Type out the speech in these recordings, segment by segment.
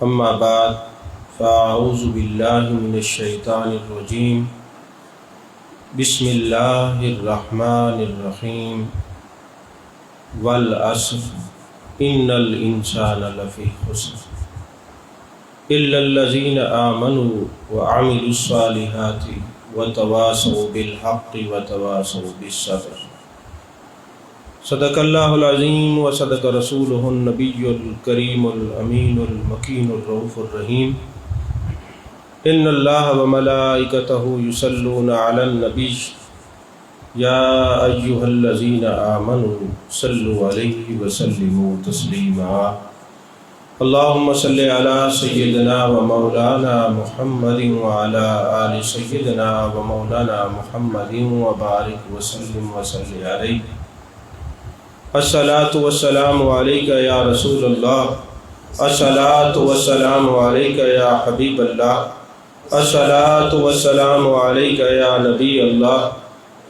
اما بعد فاعوذ باللہ من الشیطان الرجیم بسم اللہ الرحمن الرحیم والعصر ان الانسان لفی خسر الا الذین آمنوا وعملوا الصالحات وتواصوا بالحق وتواصوا بالصبر۔ صدق اللہ العظیم و صدق رسولہ النبی الکریم الامین المکین الرؤوف الرحیم۔ ان اللہ وملائکتہ یصلون علی النبی یا ایہا الذین آمنوا صلوا علیہ وسلموا تسلیما۔ اللہم صلی علی سیدنا و مولانا محمد وعلی آل سیدنا و مولانا محمد وبارک وسلم وصلی علیہ۔ الصلاۃ والسلام علیک یا رسول اللہ، الصلاۃ والسلام علیک یا حبیب اللہ، الصلاۃ والسلام علیک یا نبی اللہ،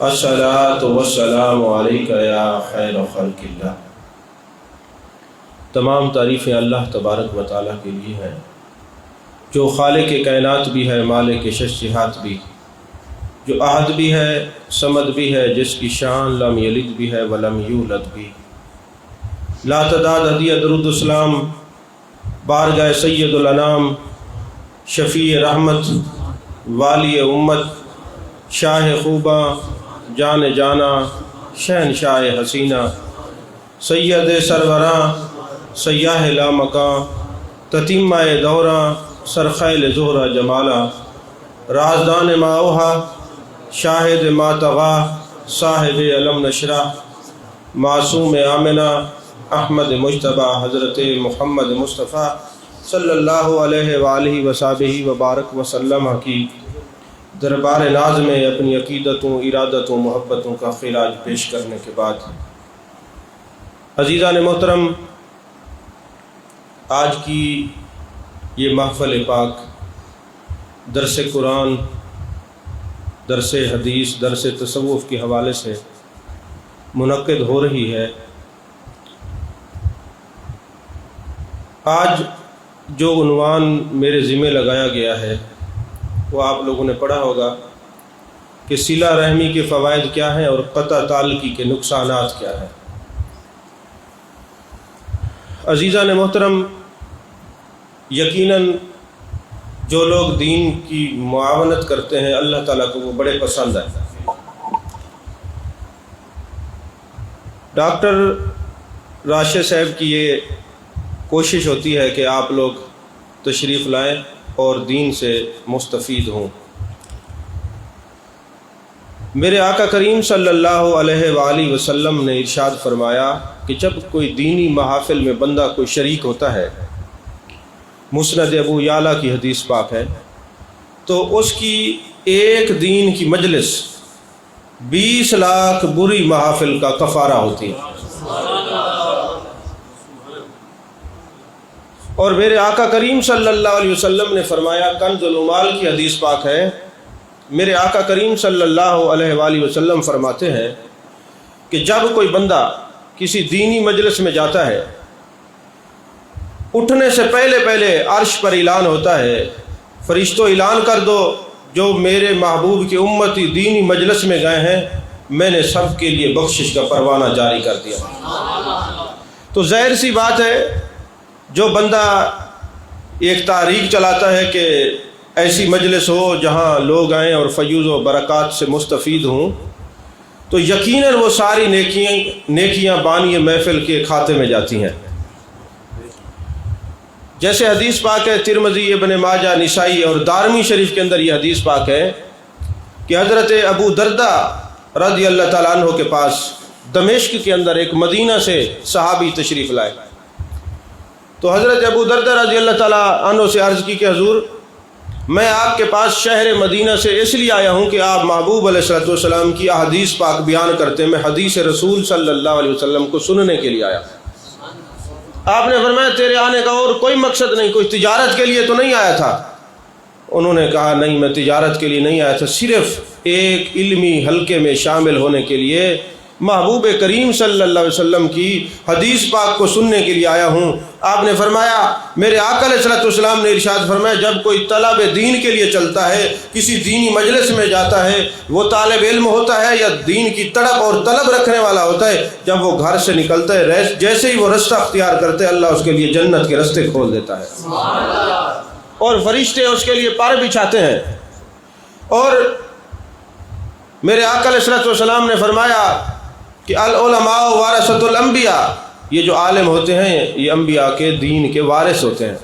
الصلاۃ والسلام علیک یا خیر خلق اللہ۔ تمام تعریفیں اللہ تبارک و تعالیٰ کے لیے ہیں، جو خالق کائنات بھی ہے، مالک شش جہات بھی، جو احد بھی ہے، صمد بھی ہے، جس کی شان لم یلد بھی ہے ولم یولد بھی۔ لا تعداد ہدیہ درود اسلام بارگاہ سید الانام، شفیع رحمت، والی امت، شاہ خوباں، جان جانا، شہنشاہ حسینہ، سید سروراں، سیاہ لامکاں، تتیمہ دوراں، سرخیل زہرہ جمالہ، رازدان ما اوہا، شاہد ما طغا، صاحب علم نشرہ، معصوم آمنہ، احمد مجتبیٰ، حضرت محمد مصطفیٰ صلی اللہ علیہ وآلہ وصحبہ وبارک وسلم کی دربار ناز میں اپنی عقیدتوں، ارادتوں، محبتوں کا خراج پیش کرنے کے بعد، عزیزان محترم، آج کی یہ محفل پاک درس قرآن، درس حدیث، درس تصوف کے حوالے سے منعقد ہو رہی ہے۔ آج جو عنوان میرے ذمہ لگایا گیا ہے وہ آپ لوگوں نے پڑھا ہوگا کہ صلہ رحمی کے فوائد کیا ہیں اور قطع تعلقی کے نقصانات کیا ہیں۔ عزیزان محترم، یقیناً جو لوگ دین کی معاونت کرتے ہیں اللہ تعالیٰ کو وہ بڑے پسند ہے۔ ڈاکٹر راشد صاحب کی یہ کوشش ہوتی ہے کہ آپ لوگ تشریف لائیں اور دین سے مستفید ہوں۔ میرے آقا کریم صلی اللہ علیہ وآلہ وسلم نے ارشاد فرمایا کہ جب کوئی دینی محافل میں بندہ کوئی شریک ہوتا ہے، مسند ابو یعلیٰ کی حدیث پاک ہے، تو اس کی ایک دین کی مجلس 20 لاکھ بری محافل کا کفارہ ہوتی ہے۔ اور میرے آقا کریم صلی اللہ علیہ وسلم نے فرمایا، کنز الاموال کی حدیث پاک ہے، میرے آقا کریم صلی اللہ علیہ وآلہ وسلم فرماتے ہیں کہ جب کوئی بندہ کسی دینی مجلس میں جاتا ہے، اٹھنے سے پہلے پہلے عرش پر اعلان ہوتا ہے، فرشتوں اعلان کر دو جو میرے محبوب کی امتی دینی مجلس میں گئے ہیں، میں نے سب کے لیے بخشش کا پروانہ جاری کر دیا۔ تو ظاہر سی بات ہے، جو بندہ ایک تحریک چلاتا ہے کہ ایسی مجلس ہو جہاں لوگ آئیں اور فیوز و برکات سے مستفید ہوں، تو یقیناً وہ ساری نیکیاں بانی محفل کے کھاتے میں جاتی ہیں۔ جیسے حدیث پاک ہے، ترمذی، ابن ماجہ، نسائی اور دارمی شریف کے اندر یہ حدیث پاک ہے کہ حضرت ابو درداء رضی اللہ تعالیٰ عنہ کے پاس دمشق کے اندر ایک مدینہ سے صحابی تشریف لائے، تو حضرت ابو درداء رضی اللہ تعالیٰ عنہ سے عرض کی کہ حضور، میں آپ کے پاس شہر مدینہ سے اس لیے آیا ہوں کہ آپ محبوب علیہ السلام کی احادیث پاک بیان کرتے ہیں، میں حدیث رسول صلی اللہ علیہ وسلم کو سننے کے لیے آیا۔ آپ نے فرمایا تیرے آنے کا اور کوئی مقصد نہیں، کوئی تجارت کے لیے تو نہیں آیا تھا؟ انہوں نے کہا نہیں، میں تجارت کے لیے نہیں آیا تھا، صرف ایک علمی حلقے میں شامل ہونے کے لیے محبوب کریم صلی اللہ علیہ وسلم کی حدیث پاک کو سننے کے لیے آیا ہوں۔ آپ نے فرمایا، میرے آقا علیہ الصلوۃ والسلام نے ارشاد فرمایا، جب کوئی طلب دین کے لیے چلتا ہے، کسی دینی مجلس میں جاتا ہے، وہ طالب علم ہوتا ہے یا دین کی تڑپ اور طلب رکھنے والا ہوتا ہے، جب وہ گھر سے نکلتا ہے، جیسے ہی وہ رستہ اختیار کرتے ہیں، اللہ اس کے لیے جنت کے رستے کھول دیتا ہے اور فرشتے اس کے لیے پر بچھاتے ہیں۔ اور میرے آقا علیہ الصلوۃ والسلام نے فرمایا کہ العلماء ورثۃ الانبیاء، یہ جو عالم ہوتے ہیں یہ انبیاء کے دین کے وارث ہوتے ہیں۔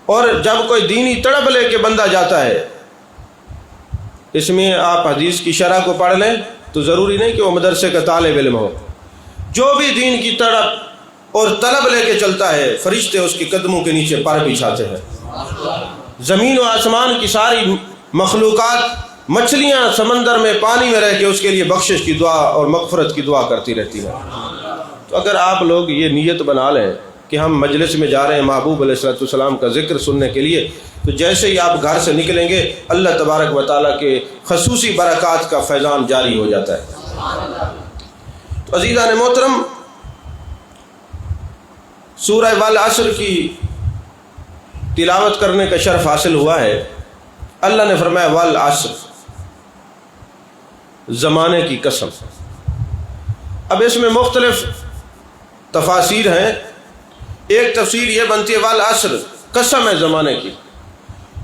اور جب کوئی دینی تڑپ لے کے بندہ جاتا ہے، اس میں آپ حدیث کی شرح کو پڑھ لیں تو ضروری نہیں کہ وہ مدرسے کا طالب علم ہو، جو بھی دین کی تڑپ اور طلب لے کے چلتا ہے، فرشتے اس کے قدموں کے نیچے پر بچھاتے ہیں۔ زمین و آسمان کی ساری مخلوقات، مچھلیاں سمندر میں پانی میں رہ کے اس کے لیے بخشش کی دعا اور مغفرت کی دعا کرتی رہتی ہیں۔ تو اگر آپ لوگ یہ نیت بنا لیں کہ ہم مجلس میں جا رہے ہیں محبوب علیہ الصلوۃ والسلام کا ذکر سننے کے لیے، تو جیسے ہی آپ گھر سے نکلیں گے، اللہ تبارک و تعالیٰ کے خصوصی برکات کا فیضان جاری ہو جاتا ہے۔ تو عزیزان محترم، سورہ والعصر کی تلاوت کرنے کا شرف حاصل ہوا ہے۔ اللہ نے فرمایا والعصر، زمانے کی قسم۔ اب اس میں مختلف تفاسیر ہیں۔ ایک تفسیر یہ بنتی ہے والعصر، قسم ہے زمانے کی۔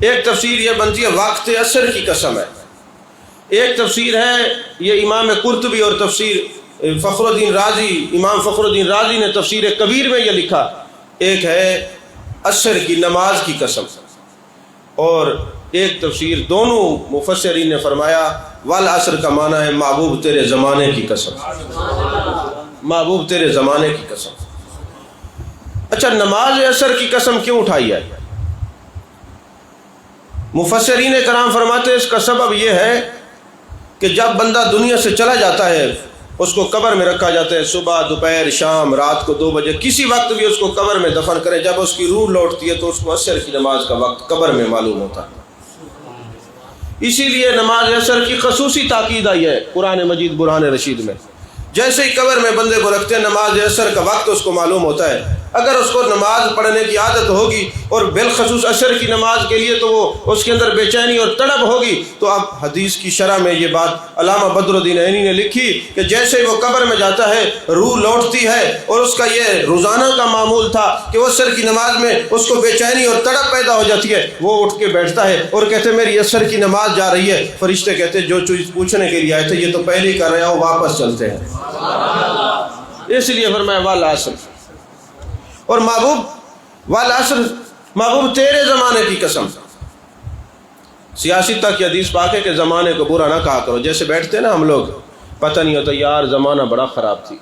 ایک تفسیر یہ بنتی ہے وقت عصر کی قسم ہے۔ ایک تفسیر ہے، یہ امام قرطبی اور تفسیر فخر الدین رازی، امام فخر الدین رازی نے تفسیر کبیر میں یہ لکھا، ایک ہے عصر کی نماز کی قسم۔ اور ایک تفسیر دونوں مفسرین نے فرمایا والعصر کا معنی ہے محبوب تیرے زمانے کی قسم، محبوب تیرے زمانے کی قسم۔ اچھا، نماز عصر کی قسم کیوں اٹھائی ہے؟ مفسرین کرام فرماتے ہیں اس کا سبب یہ ہے کہ جب بندہ دنیا سے چلا جاتا ہے، اس کو قبر میں رکھا جاتا ہے، صبح، دوپہر، شام، رات کو 2 بجے، کسی وقت بھی اس کو قبر میں دفن کرے، جب اس کی روح لوٹتی ہے تو اس کو عصر کی نماز کا وقت قبر میں معلوم ہوتا ہے۔ اسی لیے نماز عصر کی خصوصی تاکید آئی ہے قرآن مجید برہان رشید میں۔ جیسے ہی قبر میں بندے کو رکھتے ہیں، نماز عصر کا وقت اس کو معلوم ہوتا ہے۔ اگر اس کو نماز پڑھنے کی عادت ہوگی اور بالخصوص عصر کی نماز کے لیے تو وہ اس کے اندر بے چینی اور تڑپ ہوگی، تو اب حدیث کی شرح میں یہ بات علامہ بدر الدین عینی نے لکھی کہ جیسے وہ قبر میں جاتا ہے، روح لوٹتی ہے، اور اس کا یہ روزانہ کا معمول تھا کہ وہ عصر کی نماز میں اس کو بے چینی اور تڑپ پیدا ہو جاتی ہے، وہ اٹھ کے بیٹھتا ہے اور کہتے میری عصر کی نماز جا رہی ہے۔ فرشتے کہتے جو چیز پوچھنے کے لیے آئے تھے یہ تو پہلے ہی کر رہے ہیں، واپس چلتے ہیں۔ اس لیے فرمایا والعصر، اور محبوب والعصر، محبوب تیرے زمانے کی قسم۔ سیاسی تک کی حدیث پاک ہے کہ زمانے کو برا نہ کہا کرو۔ جیسے بیٹھتے ہیں نا ہم لوگ، پتہ نہیں ہوتا یار زمانہ بڑا خراب تھی،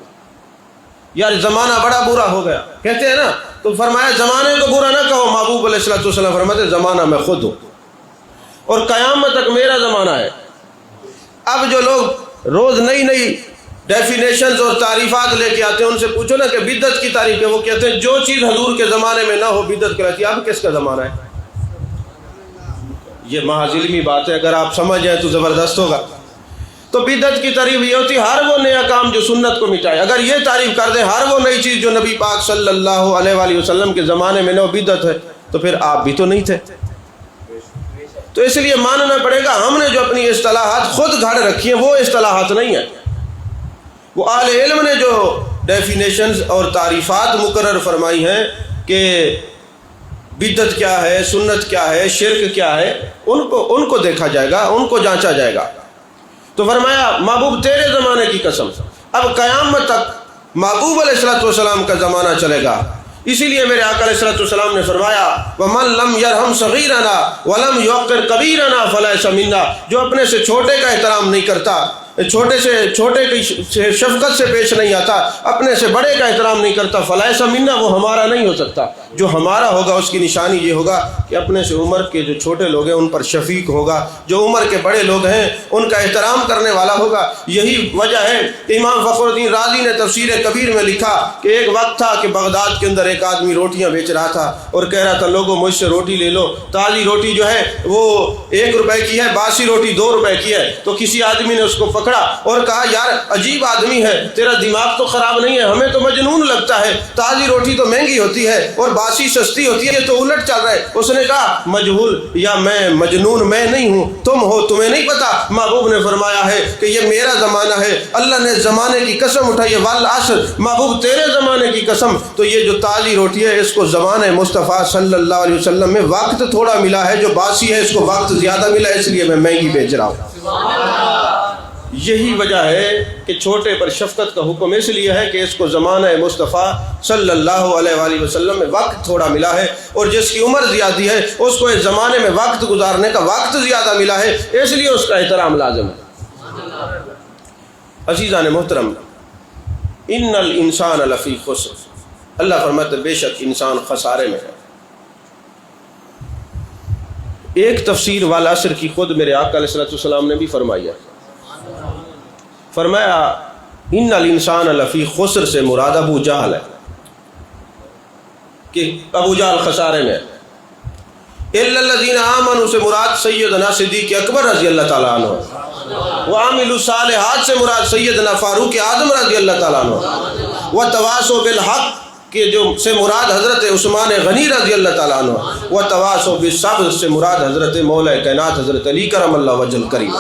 یار زمانہ بڑا برا ہو گیا، کہتے ہیں نا، تو فرمایا زمانے کو برا نہ کہو۔ محبوب علیہ الصلوۃ والسلام فرماتے زمانہ میں خود ہوں اور قیامت تک میرا زمانہ ہے۔ اب جو لوگ روز نئی نئی ڈیفینیشنز اور تعریفات لے کے آتے ہیں، ان سے پوچھو نا کہ بدعت کی تعریف ہے، وہ کہتے ہیں جو چیز حضور کے زمانے میں نہ ہو بدعت کہلاتی ہے۔ اب کس کا زمانہ ہے؟ یہ محض علمی بات ہے، اگر آپ سمجھ جائیں تو زبردست ہوگا۔ تو بدعت کی تعریف یہ ہوتی ہے ہر وہ نیا کام جو سنت کو مٹائے۔ اگر یہ تعریف کر دیں ہر وہ نئی چیز جو نبی پاک صلی اللہ علیہ وآلہ وسلم کے زمانے میں نہ ہو بدعت ہے، تو پھر آپ بھی تو نہیں تھے۔ تو اس لیے ماننا پڑے گا ہم نے جو اپنی اصطلاحات خود گھڑ رکھی ہیں وہ اصطلاحات نہیں ہیں، وہ اہل علم نے جو ڈیفینیشنز اور تعریفات مقرر فرمائی ہیں کہ بدعت کیا ہے، سنت کیا ہے، شرک کیا ہے، ان کو دیکھا جائے گا، ان کو جانچا جائے گا۔ تو فرمایا محبوب تیرے زمانے کی قسم، اب قیامت تک محبوب علیہ الصلوۃ والسلام کا زمانہ چلے گا۔ اسی لیے میرے آقا علیہ الصلوۃ والسلام نے فرمایا وَمَن لَمْ يَرْحَمْ صَغِيرَنَا وَلَمْ يُوَقِّرْ كَبِيرَنَا فَلَيْسَ مِنَّا، جو اپنے سے چھوٹے کا احترام نہیں کرتا، چھوٹے کی شفقت سے پیش نہیں آتا، اپنے سے بڑے کا احترام نہیں کرتا، فَلَيْسَ مِنَّا، وہ ہمارا نہیں ہو سکتا۔ جو ہمارا ہوگا اس کی نشانی یہ ہوگا کہ اپنے سے عمر کے جو چھوٹے لوگ ہیں ان پر شفیق ہوگا، جو عمر کے بڑے لوگ ہیں ان کا احترام کرنے والا ہوگا۔ یہی وجہ ہے امام فخر الدین رازی نے تفسیر کبیر میں لکھا کہ ایک وقت تھا کہ بغداد کے اندر ایک آدمی روٹیاں بیچ رہا تھا اور کہہ رہا تھا لوگوں مجھ سے روٹی لے لو، تازی روٹی جو ہے وہ 1 روپے کی ہے، باسی روٹی 2 روپے کی ہے۔ تو کسی آدمی نے اس کو پکڑا اور کہا یار عجیب آدمی ہے، تیرا دماغ تو خراب نہیں ہے، ہمیں تو مجنون لگتا ہے، تازی روٹی تو مہنگی ہوتی ہے اور باسی سستی ہوتی ہے، یہ تو الٹ چل رہا ہے۔ اس نے کہا مجہول یا میں مجنون میں نہیں ہوں، تم ہو، تمہیں نہیں پتا۔ محبوب نے فرمایا ہے کہ یہ میرا زمانہ ہے، اللہ نے زمانے کی قسم اٹھائی ہے، والعصر، محبوب تیرے زمانے کی قسم۔ تو یہ جو تازی روٹی ہے اس کو زمانہ مصطفیٰ صلی اللہ علیہ وسلم میں وقت تھوڑا ملا ہے، جو باسی ہے اس کو وقت زیادہ ملا ہے، اس لیے میں مہنگی بیچ رہا ہوں۔ یہی وجہ ہے کہ چھوٹے پر شفقت کا حکم اس لیے ہے کہ اس کو زمانہ مصطفیٰ صلی اللہ علیہ وآلہ وسلم میں وقت تھوڑا ملا ہے، اور جس کی عمر زیادی ہے اس کو اس زمانے میں وقت گزارنے کا وقت زیادہ ملا ہے، اس لیے اس کا احترام لازم ہے۔ عزیزان محترم، ان الانسان لفی خسر، اللہ فرماتا ہے بے شک انسان خسارے میں ہے۔ ایک تفسیر والعصر کی خود میرے آقا علیہ السلام نے بھی فرمائی ہے، فرمایا ان الانسان لفی خسر سے مراد ابو جہل ہے، کہ ابو جہل خسارے میں ہے۔ الا الذین آمنوا سے مراد سیدنا صدیق اکبر رضی اللہ تعالیٰ عنہ، وعملوا الصالحات سے مراد سیدنا فاروق اعظم رضی اللہ تعالیٰ عنہ، وتواصوا بالحق کہ جو سے مراد حضرت عثمان غنی رضی اللہ تعالیٰ عنہ، وتواصوا بالصبر سے مراد حضرت مولا کائنات حضرت علی کرم اللہ وجہ الکریم۔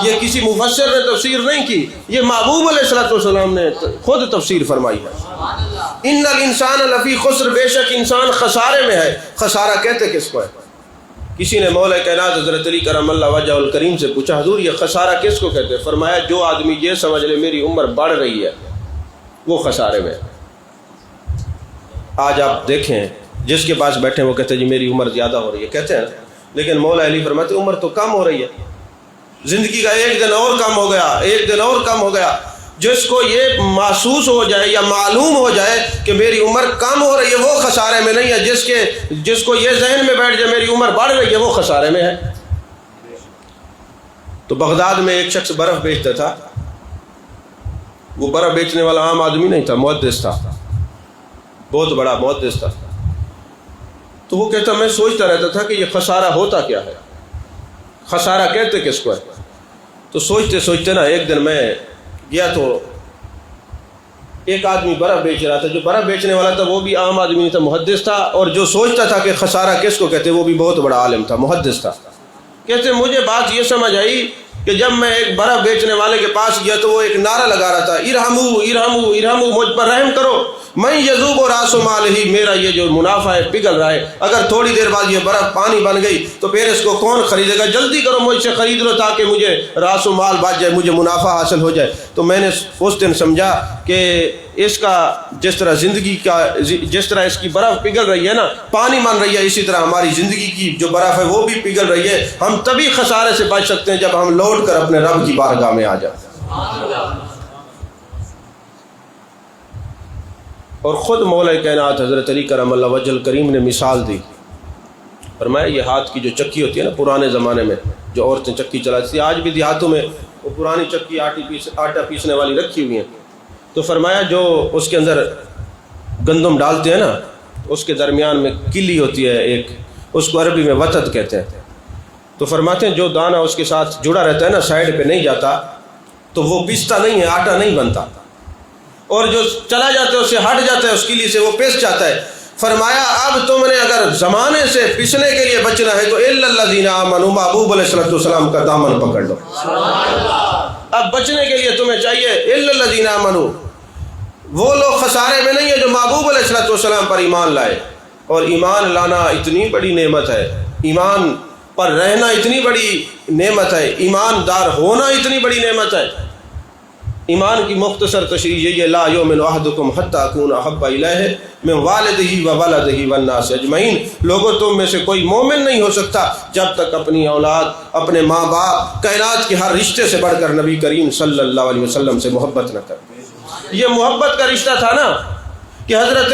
یہ کسی مفسر نے تفسیر نہیں کی، یہ محبوب علیہ السلام نے خود تفسیر فرمائی ہے۔ ان الانسان لفی خسر، بے شک انسان خسارے میں ہے۔ خسارہ کہتے کس کو ہے؟ کسی نے مولا کائنات حضرت علی کرم اللہ وجہ الکریم سے پوچھا حضور یہ خسارہ کس کو کہتے ہیں؟ فرمایا جو آدمی یہ سمجھ لے میری عمر بڑھ رہی ہے وہ خسارے میں ہے۔ آج آپ دیکھیں جس کے پاس بیٹھے وہ کہتے ہیں جی میری عمر زیادہ ہو رہی ہے، کہتے ہیں، لیکن مولا علی فرماتے عمر تو کم ہو رہی ہے، زندگی کا ایک دن اور کم ہو گیا، ایک دن اور کم ہو گیا۔ جس کو یہ محسوس ہو جائے یا معلوم ہو جائے کہ میری عمر کم ہو رہی ہے وہ خسارے میں نہیں ہے، جس کو یہ ذہن میں بیٹھ جائے میری عمر بڑھ رہی ہے وہ خسارے میں ہے۔ تو بغداد میں ایک شخص برف بیچتا تھا، وہ برف بیچنے والا عام آدمی نہیں تھا، محدث تھا، بہت بڑا محدث تھا۔ تو وہ کہتا میں سوچتا رہتا تھا کہ یہ خسارہ ہوتا کیا ہے، خسارہ کہتے کس کو ہے؟ تو سوچتے سوچتے نا ایک دن میں گیا تو ایک آدمی برف بیچ رہا تھا، جو برف بیچنے والا تھا وہ بھی عام آدمی نہیں تھا، محدث تھا، اور جو سوچتا تھا کہ خسارہ کس کو کہتے وہ بھی بہت بڑا عالم تھا، محدث تھا۔ کہتے مجھے بات یہ سمجھ آئی کہ جب میں ایک برف بیچنے والے کے پاس گیا تو وہ ایک نعرہ لگا رہا تھا ارحمو ارحمو ارحمو، مجھ پر رحم کرو، میں یذوب و راس مال ہی، میرا یہ جو منافع ہے پگھل رہا ہے، اگر تھوڑی دیر بعد یہ برف پانی بن گئی تو پھر اس کو کون خریدے گا، جلدی کرو مجھ سے خرید لو تاکہ مجھے راس و مال بچ جائے، مجھے منافع حاصل ہو جائے۔ تو میں نے اس دن سمجھا کہ اس کا جس طرح زندگی کا جس طرح اس کی برف پگھل رہی ہے نا، پانی بن رہی ہے، اسی طرح ہماری زندگی کی جو برف ہے وہ بھی پگھل رہی ہے۔ ہم تبھی خسارے سے بچ سکتے ہیں جب ہم لوٹ کر اپنے رب کی بارگاہ میں آ جائیں۔ اور خود مولا کائنات حضرت علی کرم اللہ وجہ الکریم نے مثال دی، فرمایا یہ ہاتھ کی جو چکی ہوتی ہے نا، پرانے زمانے میں جو عورتیں چکی چلاتی تھی، آج بھی دیہاتوں میں وہ پرانی چکی آٹا پیسنے والی رکھی ہوئی ہیں، تو فرمایا جو اس کے اندر گندم ڈالتے ہیں نا اس کے درمیان میں کلی ہوتی ہے ایک، اس کو عربی میں وتد کہتے ہیں، تو فرماتے ہیں جو دانہ اس کے ساتھ جڑا رہتا ہے نا، سائڈ پہ نہیں جاتا تو وہ پیستا نہیں ہے، آٹا نہیں بنتا، اور جو چلا جاتا ہے اس سے ہٹ جاتا ہے، اس کلی سے وہ پیس جاتا ہے۔ فرمایا اب تم نے اگر زمانے سے پسنے کے لیے بچنا ہے تو الا الذین آمنوا، محبوب علیہ السلام کا دامن پکڑ لو۔ اب بچنے کے لیے تمہیں چاہیے الا الذین آمنوا، وہ لوگ خسارے میں نہیں ہیں جو محبوب علیہ السلام پر ایمان لائے، اور ایمان لانا اتنی بڑی نعمت ہے، ایمان پر رہنا اتنی بڑی نعمت ہے، ایماندار ہونا اتنی بڑی نعمت ہے۔ ایمان کی مختصر تشریح یہی ہے، لا یؤمن احدکم حتی اکون احب الیہ من والدہ و ولدہ والناس اجمعین، لوگوں تم میں سے کوئی مومن نہیں ہو سکتا جب تک اپنی اولاد، اپنے ماں باپ، کائنات کے ہر رشتے سے بڑھ کر نبی کریم صلی اللہ علیہ وسلم سے محبت نہ کرے۔ یہ محبت کا رشتہ تھا نا کہ حضرت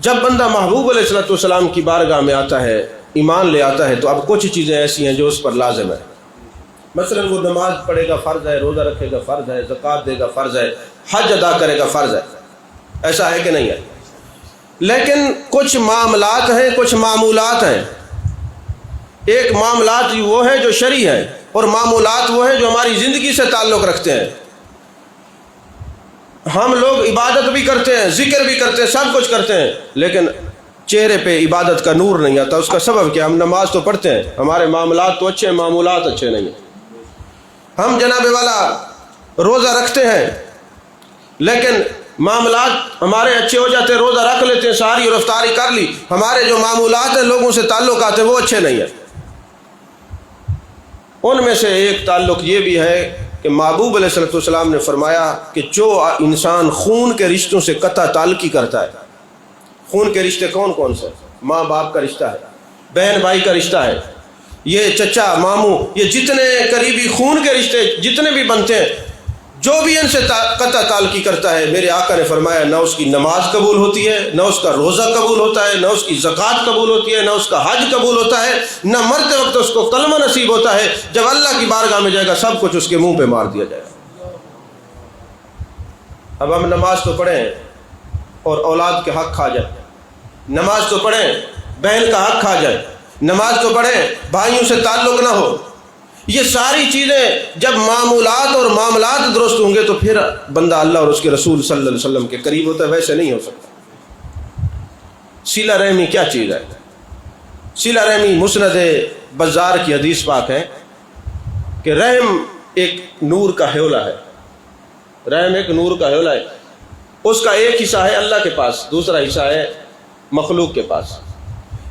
جب بندہ محبوب علیہ السلام کی بارگاہ میں آتا ہے، ایمان لے آتا ہے، تو اب کچھ چیزیں ایسی ہیں جو اس پر لازم ہے۔ مثلا وہ نماز پڑھے گا فرض ہے، روزہ رکھے گا فرض ہے، زکوٰۃ دے گا فرض ہے، حج ادا کرے گا فرض ہے، ایسا ہے کہ نہیں ہے؟ لیکن کچھ معاملات ہیں، کچھ معمولات ہیں۔ ایک معاملات وہ ہیں جو شرعی ہیں، اور معمولات وہ ہیں جو ہماری زندگی سے تعلق رکھتے ہیں۔ ہم لوگ عبادت بھی کرتے ہیں، ذکر بھی کرتے ہیں، سب کچھ کرتے ہیں، لیکن چہرے پہ عبادت کا نور نہیں آتا۔ اس کا سبب کیا؟ ہم نماز تو پڑھتے ہیں، ہمارے معاملات تو اچھے ہیں، معمولات اچھے نہیں ہیں۔ ہم جناب والا روزہ رکھتے ہیں، لیکن معاملات ہمارے اچھے ہو جاتے ہیں، روزہ رکھ لیتے ہیں، ساری اور افطاری کر لی، ہمارے جو معمولات ہیں، لوگوں سے تعلقات ہیں، وہ اچھے نہیں ہیں۔ ان میں سے ایک تعلق یہ بھی ہے کہ محبوب علیہ السلام نے فرمایا کہ جو انسان خون کے رشتوں سے قطع تعلقی کرتا ہے، خون کے رشتے کون کون سے؟ ماں باپ کا رشتہ ہے، بہن بھائی کا رشتہ ہے، یہ چچا ماموں، یہ جتنے قریبی خون کے رشتے جتنے بھی بنتے ہیں، جو بھی ان سے قطع تعلقی کرتا ہے، میرے آقا نے فرمایا نہ اس کی نماز قبول ہوتی ہے، نہ اس کا روزہ قبول ہوتا ہے، نہ اس کی زکوٰۃ قبول ہوتی ہے، نہ اس کا حج قبول ہوتا ہے، نہ مرتے وقت اس کو کلمہ نصیب ہوتا ہے۔ جب اللہ کی بارگاہ میں جائے گا، سب کچھ اس کے منہ پہ مار دیا جائے گا۔ اب ہم نماز تو پڑھیں اور اولاد کے حق کھا جائیں، نماز تو پڑھیں بہن کا حق کھا جائے، نماز تو پڑھیں بھائیوں سے تعلق نہ ہو، یہ ساری چیزیں جب معمولات اور معاملات درست ہوں گے تو پھر بندہ اللہ اور اس کے رسول صلی اللہ علیہ وسلم کے قریب ہوتا ہے، ویسے نہیں ہو سکتا۔ صلہ رحمی کیا چیز ہے؟ صلہ رحمی مسند بزار کی حدیث پاک ہے کہ رحم ایک نور کا حیولہ ہے، رحم ایک نور کا حیولہ ہے، اس کا ایک حصہ ہے اللہ کے پاس، دوسرا حصہ ہے مخلوق کے پاس۔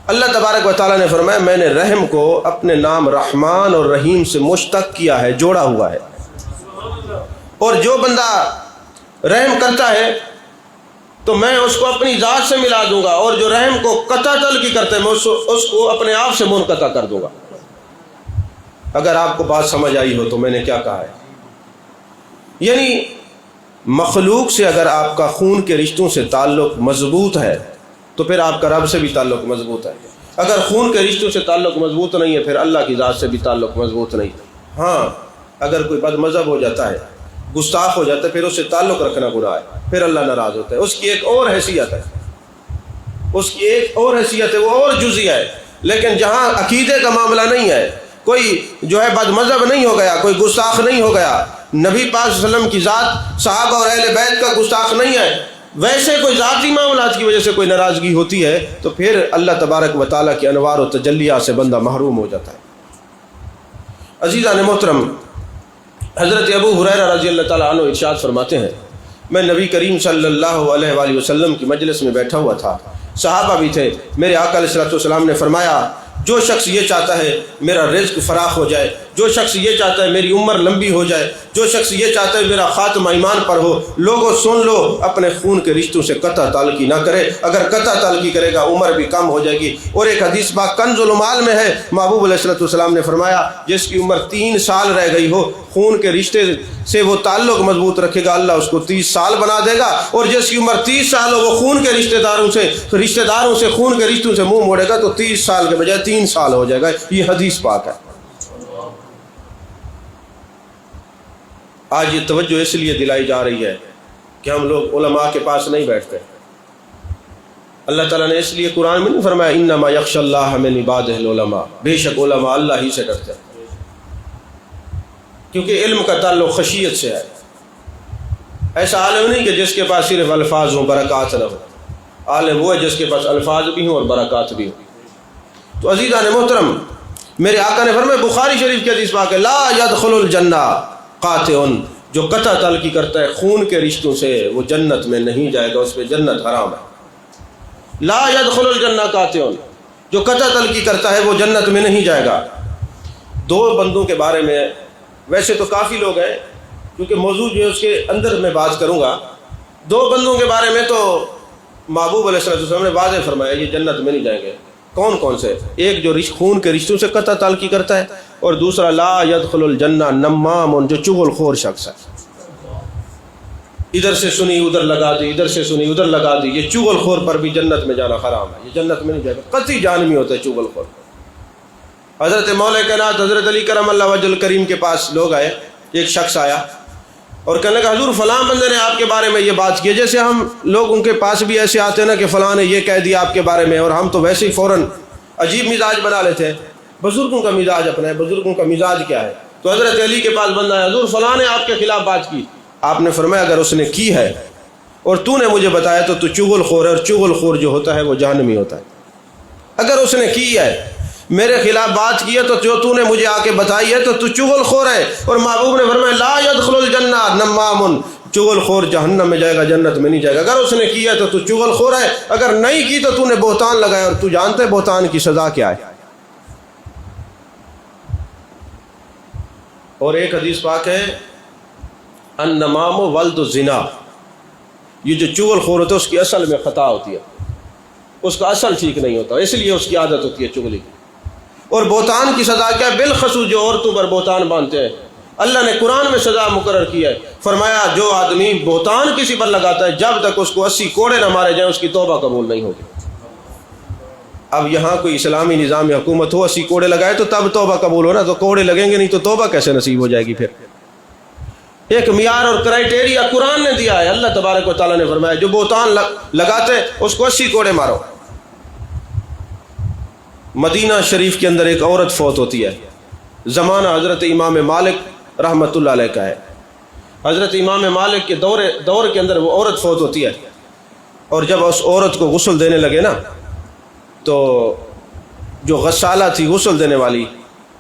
اللہ تبارک و تعالیٰ نے فرمایا میں نے رحم کو اپنے نام رحمان اور رحیم سے مشتق کیا ہے، جوڑا ہوا ہے، اور جو بندہ رحم کرتا ہے تو میں اس کو اپنی ذات سے ملا دوں گا، اور جو رحم کو قطع تعلقی کرتا ہے میں اس کو اپنے آپ سے منقطع کر دوں گا۔ اگر آپ کو بات سمجھ آئی ہو تو میں نے کیا کہا ہے، یعنی مخلوق سے اگر آپ کا خون کے رشتوں سے تعلق مضبوط ہے تو پھر آپ کا رب سے بھی تعلق مضبوط ہے۔ اگر خون کے رشتوں سے تعلق مضبوط نہیں ہے، پھر اللہ کی ذات سے بھی تعلق مضبوط نہیں۔ ہاں اگر کوئی بد مذہب ہو جاتا ہے، گستاخ ہو جاتا ہے، پھر اس سے تعلق رکھنا گناہ ہے، پھر اللہ ناراض ہوتا ہے۔ اس کی ایک اور حیثیت ہے، اس کی ایک اور حیثیت ہے، وہ اور جزیہ ہے۔ لیکن جہاں عقیدے کا معاملہ نہیں ہے، کوئی جو ہے بد مذہب نہیں ہو گیا، کوئی گستاخ نہیں ہو گیا، نبی پاک صلی اللہ علیہ وسلم کی ذات، صحابہ اور اہل بیت کا گستاخ نہیں ہے، ویسے کوئی ذاتی معاملات کی وجہ سے کوئی ناراضگی ہوتی ہے، تو پھر اللہ تبارک و تعالیٰ کی انوار و تجلیات سے بندہ محروم ہو جاتا ہے۔ عزیزان محترم، حضرت ابو ہریرہ رضی اللہ تعالیٰ عنہ ارشاد فرماتے ہیں میں نبی کریم صلی اللہ علیہ وآلہ وسلم کی مجلس میں بیٹھا ہوا تھا، صحابہ بھی تھے، میرے آقا علیہ السلام نے فرمایا جو شخص یہ چاہتا ہے میرا رزق فراخ ہو جائے، جو شخص یہ چاہتا ہے میری عمر لمبی ہو جائے، جو شخص یہ چاہتا ہے میرا خاتمہ ایمان پر ہو، لوگوں سن لو، اپنے خون کے رشتوں سے قطع تعلقی نہ کرے، اگر قطع تعلقی کرے گا عمر بھی کم ہو جائے گی۔ اور ایک حدیث پاک کنز المال میں ہے، محبوب علیہ السلام نے فرمایا جس کی عمر 3 سال رہ گئی ہو، خون کے رشتے سے وہ تعلق مضبوط رکھے گا، اللہ اس کو 30 سال بنا دے گا، اور جس کی عمر 30 سال ہو وہ خون کے رشتہ داروں سے خون کے رشتوں سے منہ موڑے گا تو 30 سال کے بجائے 3 سال ہو جائے گا۔ یہ حدیث پاک ہے۔ آج یہ توجہ اس لیے دلائی جا رہی ہے کہ ہم لوگ علماء کے پاس نہیں بیٹھتے۔ اللہ تعالیٰ نے اس لیے قرآن میں نہیں فرمایا انما یخشی اللہ من عبادہ العلماء، بے شک علماء اللہ ہی سے ڈرتے ہیں، کیونکہ علم کا تعلق خشیت سے ہے۔ ایسا عالم نہیں کہ جس کے پاس صرف الفاظ ہوں برکات نہ ہو، عالم وہ ہے جس کے پاس الفاظ بھی ہوں اور برکات بھی ہوں۔ تو عزیزان محترم، میرے آقا نے فرمایا بخاری شریف کی حدیث پاک ہے لا يدخل الجنہ قاطع، جو قطع تعلقی کرتا ہے خون کے رشتوں سے وہ جنت میں نہیں جائے گا، اس پہ جنت حرام ہے۔ لا يدخل الجنہ قاطع، جو قطع تعلقی کرتا ہے وہ جنت میں نہیں جائے گا۔ 2 بندوں کے بارے میں، ویسے تو کافی لوگ ہیں کیونکہ موضوع جو ہے اس کے اندر میں بات کروں گا، 2 بندوں کے بارے میں تو محبوب علیہ السلام نے واضح فرمایا یہ جنت میں نہیں جائیں گے۔ کون کون سے؟ ایک جو خون کے رشتوں سے قطع تعلقی کرتا ہے، اور دوسرا لا يدخل الجنہ نمام، جو چغل خور شخص ہے۔ ادھر سے سنی ادھر لگا دی، ادھر سے سنی ادھر لگا دی، یہ چغل خور پر بھی جنت میں جانا حرام ہے، یہ جنت میں نہیں جائے گا، قطعی جہنمی ہوتا ہے چغل خور۔ حضرت مولا کائنات حضرت علی کرم اللہ وجہ الکریم کے پاس لوگ آئے، ایک شخص آیا اور کہنے لگا حضور فلاں بندے نے آپ کے بارے میں یہ بات کی، جیسے ہم لوگ ان کے پاس بھی ایسے آتے ہیں نا کہ فلاں نے یہ کہہ دیا آپ کے بارے میں، اور ہم تو ویسے ہی فوراً عجیب مزاج بنا لیتے ہیں۔ بزرگوں کا مزاج اپنا ہے، بزرگوں کا مزاج کیا ہے؟ تو حضرت علی کے پاس بندہ ہے، حضور فلاں نے آپ کے خلاف بات کی۔ آپ نے فرمایا اگر اس نے کی ہے اور تو نے مجھے بتایا تو چغل خور ہے، اور چغل خور جو ہوتا ہے وہ جہنمی ہوتا ہے۔ اگر اس نے کی ہے، میرے خلاف بات کی ہے، تو جو تو نے مجھے آ کے بتائی ہے تو چغل خور ہے۔ اور محبوب نے فرمایا لا يدخل الجنہ نمام، چغل خور جہنم میں جائے گا، جنت میں نہیں جائے گا۔ اگر اس نے کی ہے تو چغل خور ہے، اگر نہیں کی تو نے بہتان لگایا، اور تو جانتے بہتان کی سزا کیا ہے۔ اور ایک حدیث پاک ہے النمام ولد الزنا، یہ جو چغل خور ہوتا ہے اس کی اصل میں خطا ہوتی ہے، اس کا اصل ٹھیک نہیں ہوتا، اس لیے اس کی عادت ہوتی ہے چغلی کی۔ اور بہتان کی سزا کیا ہے؟ بالخصوص جو عورتوں پر بہتان باندھتے ہیں، اللہ نے قرآن میں سزا مقرر کی ہے، فرمایا جو آدمی بہتان کسی پر لگاتا ہے جب تک اس کو 80 کوڑے نہ مارے جائیں اس کی توبہ قبول نہیں ہوگی۔ اب یہاں کوئی اسلامی نظام حکومت ہو، 80 کوڑے لگائے تو تب توبہ قبول ہونا، تو کوڑے لگیں گے نہیں تو توبہ کیسے نصیب ہو جائے گی؟ پھر ایک معیار اور کرائٹیریا قرآن نے دیا ہے، اللہ تبارک و تعالیٰ نے فرمایا جو بہتان لگاتے اس کو 80 کوڑے مارو۔ مدینہ شریف کے اندر ایک عورت فوت ہوتی ہے، زمانہ حضرت امام مالک رحمۃ اللہ علیہ کا ہے۔ حضرت امام مالک کے دور کے اندر وہ عورت فوت ہوتی ہے، اور جب اس عورت کو غسل دینے لگے نا تو جو غسالہ تھی غسل دینے والی،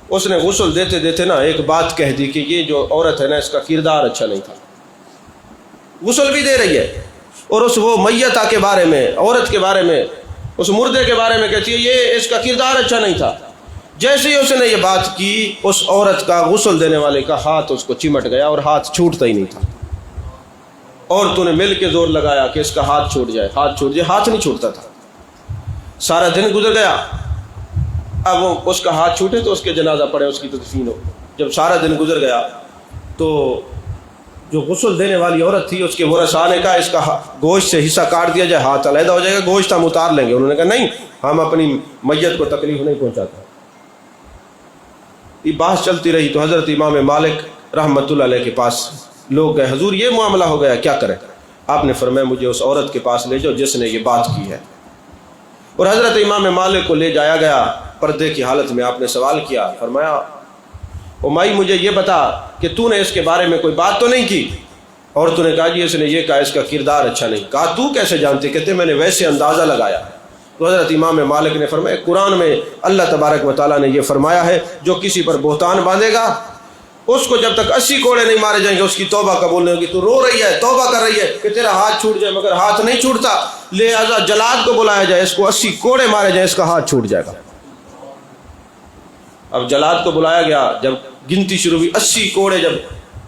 اس نے غسل دیتے دیتے نا ایک بات کہہ دی کہ یہ جو عورت ہے نا اس کا کردار اچھا نہیں تھا۔ غسل بھی دے رہی ہے اور اس وہ میتہ کے بارے میں، عورت کے بارے میں، اس مردے کے بارے میں کہتی ہے یہ اس کا کردار اچھا نہیں تھا۔ جیسے ہی اس نے یہ بات کی اس عورت کا غسل دینے والے کا ہاتھ اس کو چمٹ گیا اور ہاتھ چھوٹتا ہی نہیں تھا۔ عورتوں نے مل کے زور لگایا کہ اس کا ہاتھ چھوٹ جائے، ہاتھ چھوٹ جائے، ہاتھ نہیں چھوٹتا تھا۔ سارا دن گزر گیا، اب وہ اس کا ہاتھ چھوٹے تو اس کے جنازہ پڑے، اس کی تدفین ہو۔ جب سارا دن گزر گیا تو جو غسل دینے والی عورت تھی اس کے ورثاء نے کہا اس کا گوشت سے حصہ کاٹ دیا جائے، ہاتھ علیحدہ ہو جائے گا، گوشت ہم اتار لیں گے۔ انہوں نے کہا نہیں، ہم اپنی میت کو تکلیف نہیں پہنچاتے۔ یہ بحث چلتی رہی تو حضرت امام مالک رحمۃ اللہ علیہ کے پاس لوگ گئے، حضور یہ معاملہ ہو گیا کیا کریں؟ آپ نے فرمایا مجھے اس عورت کے پاس لے جاؤ جس نے یہ بات کی ہے۔ اور حضرت امام مالک کو لے جایا گیا، پردے کی حالت میں آپ نے سوال کیا، فرمایا امائی مجھے یہ بتا کہ تو نے اس کے بارے میں کوئی بات تو نہیں کی؟ اور تو نے کہا جی اس نے یہ کہا اس کا کردار اچھا نہیں۔ کہا تو کیسے جانتے؟ کہتے میں نے ویسے اندازہ لگایا۔ تو حضرت امام مالک نے فرمایا قرآن میں اللہ تبارک و تعالیٰ نے یہ فرمایا ہے جو کسی پر بہتان باندھے گا اس کو جب تک 80 کوڑے نہیں مارے جائیں گے اس کی توبہ قبول نہیں ہوگی۔ تو رو رہی ہے، توبہ کر رہی ہے کہ تیرا ہاتھ چھوٹ جائے، مگر ہاتھ نہیں چھوٹتا، لہذا جلاد کو بلایا جائے، اس کو 80 کوڑے مارے جائیں، اس کا ہاتھ چھوٹ جائے گا۔ اب جلاد کو بلایا گیا، جب گنتی شروع ہوئی 80 کوڑے، جب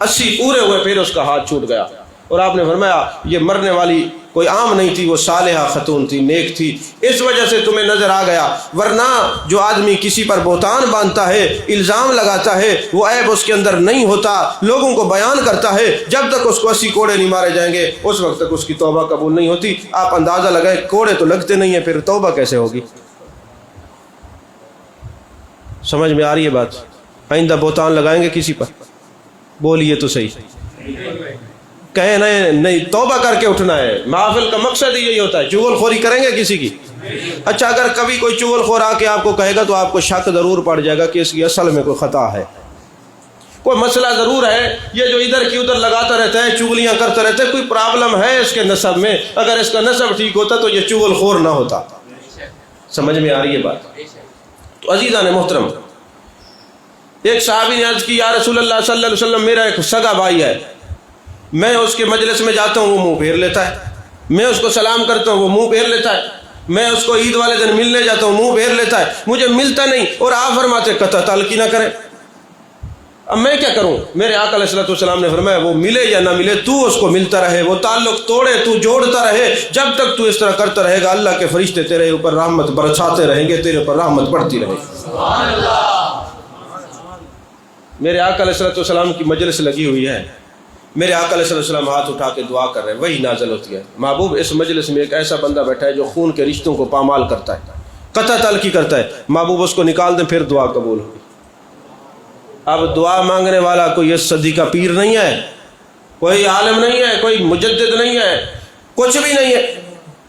80 پورے ہوئے پھر اس کا ہاتھ چھوٹ گیا۔ اور آپ نے فرمایا یہ مرنے والی کوئی عام نہیں تھی، وہ صالحہ خاتون تھی، نیک تھی، اس وجہ سے تمہیں نظر آ گیا، ورنہ جو آدمی کسی پر بہتان باندھتا ہے، الزام لگاتا ہے، وہ عیب اس کے اندر نہیں ہوتا، لوگوں کو بیان کرتا ہے، جب تک اس کو 80 کوڑے نہیں مارے جائیں گے اس وقت تک اس کی توبہ قبول نہیں ہوتی۔ آپ اندازہ لگائے کوڑے تو لگتے نہیں ہیں، پھر توبہ کیسے ہوگی؟ سمجھ میں آ رہی ہے بات؟ آئندہ بہتان لگائیں گے کسی پر؟ بولیے تو صحیح، کہیں نہیں، توبہ کر کے اٹھنا ہے۔ محفل کا مقصد ہی یہی ہوتا ہے، چغل خوری کریں گے کسی کی؟ اچھا اگر کبھی کوئی چغل خور آ کے آپ کو کہے گا تو آپ کو شک ضرور پڑ جائے گا کہ اس کی اصل میں کوئی خطا ہے، کوئی مسئلہ ضرور ہے۔ یہ جو ادھر کی ادھر لگاتا رہتا ہے، چغلیاں کرتا رہتا ہے، کوئی پرابلم ہے اس کے نسب میں۔ اگر اس کا نسب ٹھیک ہوتا تو یہ چغل خور نہ ہوتا۔ سمجھ میں آ رہی ہے بات؟ تو عزیزان محترم، ایک صحابی نے عرض کی یا رسول اللہ صلی اللہ علیہ وسلم میرا ایک سگا بھائی ہے، میں اس کے مجلس میں جاتا ہوں وہ منہ پھیر لیتا ہے، میں اس کو سلام کرتا ہوں وہ منہ پھیر لیتا ہے، میں اس کو عید والے دن ملنے جاتا ہوں منہ پھیر لیتا ہے، مجھے ملتا نہیں، اور آپ فرماتے قطع تعلقی نہ کریں۔ اب میں کیا کروں؟ میرے آقا علیہ الصلوۃ والسلام نے فرمایا وہ ملے یا نہ ملے تو اس کو ملتا رہے، وہ تعلق توڑے تو جوڑتا رہے، جب تک تو اس طرح کرتا رہے گا اللہ کے فرشتے تیرے اوپر رحمت برساتے رہیں گے، تیرے اوپر رحمت بڑھتی رہے گی۔ سبحان اللہ۔ میرے آقا علیہ الصلوۃ والسلام کی مجلس لگی ہوئی ہے، میرے آقا علیہ السلام ہاتھ اٹھا کے دعا کر رہے ہیں، وہی نازل ہوتی ہے، محبوب اس مجلس میں ایک ایسا بندہ بیٹھا ہے جو خون کے رشتوں کو پامال کرتا ہے، قطع تعلقی کرتا ہے، محبوب اس کو نکال دیں پھر دعا قبول ہوگی۔ اب دعا مانگنے والا کوئی اس صدی کا پیر نہیں ہے، کوئی عالم نہیں ہے، کوئی مجدد نہیں ہے، کچھ بھی نہیں ہے،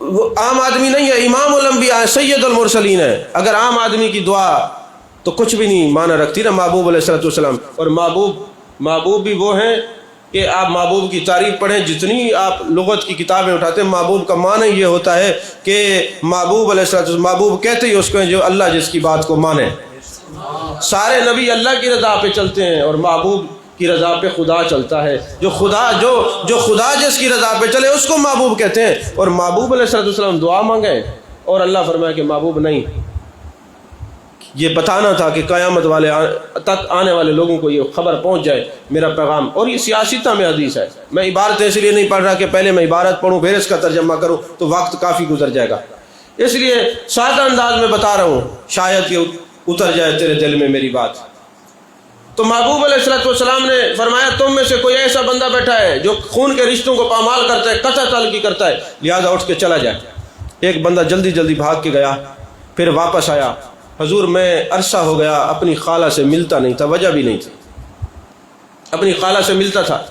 وہ عام آدمی نہیں ہے، امام الانبیاء ہے، سید المرسلین ہے۔ اگر عام آدمی کی دعا تو کچھ بھی نہیں معنی رکھتی نا محبوب علیہ السلام۔ اور محبوب بھی وہ ہیں کہ آپ محبوب کی تعریف پڑھیں، جتنی آپ لغت کی کتابیں اٹھاتے ہیں، محبوب کا معنی یہ ہوتا ہے کہ محبوب علیہ السلام، محبوب کہتے ہی اس کو ہیں جو اللہ جس کی بات کو مانے۔ سارے نبی اللہ کی رضا پہ چلتے ہیں اور محبوب کی رضا پہ خدا چلتا ہے، جو خدا جس کی رضا پہ چلے اس کو محبوب کہتے ہیں۔ اور محبوب علیہ السلام دعا مانگے اور اللہ فرمایا کہ محبوب نہیں، یہ بتانا تھا کہ قیامت والے تک آنے والے لوگوں کو یہ خبر پہنچ جائے میرا پیغام۔ اور یہ سیاستہ میں حدیث ہے، میں عبارت اس لیے نہیں پڑھ رہا کہ پہلے میں عبارت پڑھوں پھر اس کا ترجمہ کروں تو وقت کافی گزر جائے گا، اس لیے سادہ انداز میں بتا رہا ہوں، شاید یہ اتر جائے تیرے دل میں میری بات۔ تو محبوب علیہ السلام نے فرمایا تم میں سے کوئی ایسا بندہ بیٹھا ہے جو خون کے رشتوں کو پامال کرتا ہے، قطع تعلقی کرتا ہے، لہذا اٹھ کے چلا جائے۔ ایک بندہ جلدی جلدی بھاگ کے گیا، پھر واپس آیا، حضور میں عرصہ ہو گیا اپنی خالہ سے ملتا نہیں تھا، وجہ بھی نہیں تھی، اپنی خالہ سے ملتا تھا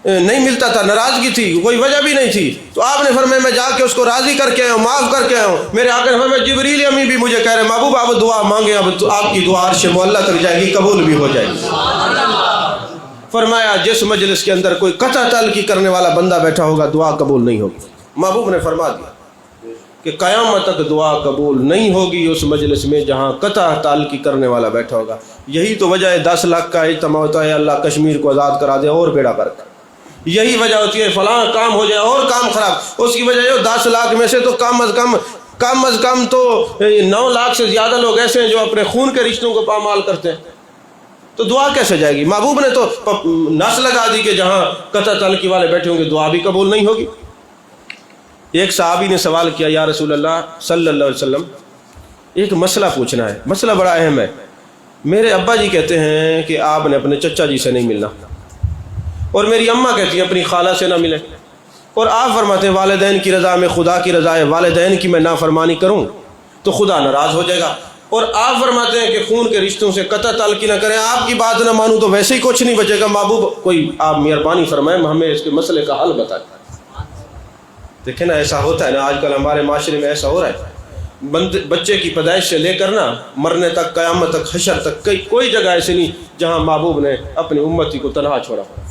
نہیں ملتا تھا، ناراضگی تھی، کوئی وجہ بھی نہیں تھی۔ تو آپ نے فرمایا میں جا کے اس کو راضی کر کے آیا ہوں، معاف کر کے آیا ہوں۔ میرے آقا نے فرمایا جبریل امی بھی مجھے کہہ رہے ہیں محبوب آپ دعا مانگیں، اب تو آپ کی دعا عرش معلی تک جائے گی، قبول بھی ہو جائے گی۔ فرمایا جس مجلس کے اندر کوئی قطع تعلقی کرنے والا بندہ بیٹھا ہوگا دعا قبول نہیں ہوگی۔ محبوب نے فرما دیا کہ قیامت تک دعا قبول نہیں ہوگی اس مجلس میں جہاں قطع تعلقی کرنے والا بیٹھا ہوگا۔ یہی تو وجہ ہے 10 لاکھ کا اجتماع ہوتا ہے، اللہ کشمیر کو آزاد کرا دے اور بیڑا کر، یہی وجہ ہوتی ہے فلاں کام ہو جائے اور کام خراب۔ اس کی وجہ یہ 10 لاکھ میں سے تو کم از کم تو 9 لاکھ سے زیادہ لوگ ایسے ہیں جو اپنے خون کے رشتوں کو پامال کرتے ہیں، تو دعا کیسے جائے گی؟ محبوب نے تو نس لگا دی کہ جہاں قطع تعلقی والے بیٹھے ہوں گے دعا بھی قبول نہیں ہوگی۔ ایک صحابی نے سوال کیا یا رسول اللہ صلی اللہ علیہ وسلم ایک مسئلہ پوچھنا ہے، مسئلہ بڑا اہم ہے، میرے ابا جی کہتے ہیں کہ آپ نے اپنے چچا جی سے نہیں ملنا، اور میری اماں کہتی ہیں اپنی خالہ سے نہ ملیں، اور آپ فرماتے ہیں والدین کی رضا میں خدا کی رضا ہے، والدین کی میں نافرمانی کروں تو خدا ناراض ہو جائے گا، اور آپ فرماتے ہیں کہ خون کے رشتوں سے قطع تعلقی نہ کریں، آپ کی بات نہ مانوں تو ویسے ہی کچھ نہیں بچے گا۔ محبوب کوئی آپ مہربانی فرمائیں ہمیں اس کے مسئلے کا حل بتائیں۔ دیکھیں نا ایسا ہوتا ہے نا، آج کل ہمارے معاشرے میں ایسا ہو رہا ہے، بچے کی پیدائش سے لے کر نا مرنے تک، قیامت تک، حشر تک کوئی جگہ ایسی نہیں جہاں محبوب نے اپنی امتی کو تنہا چھوڑا ہو۔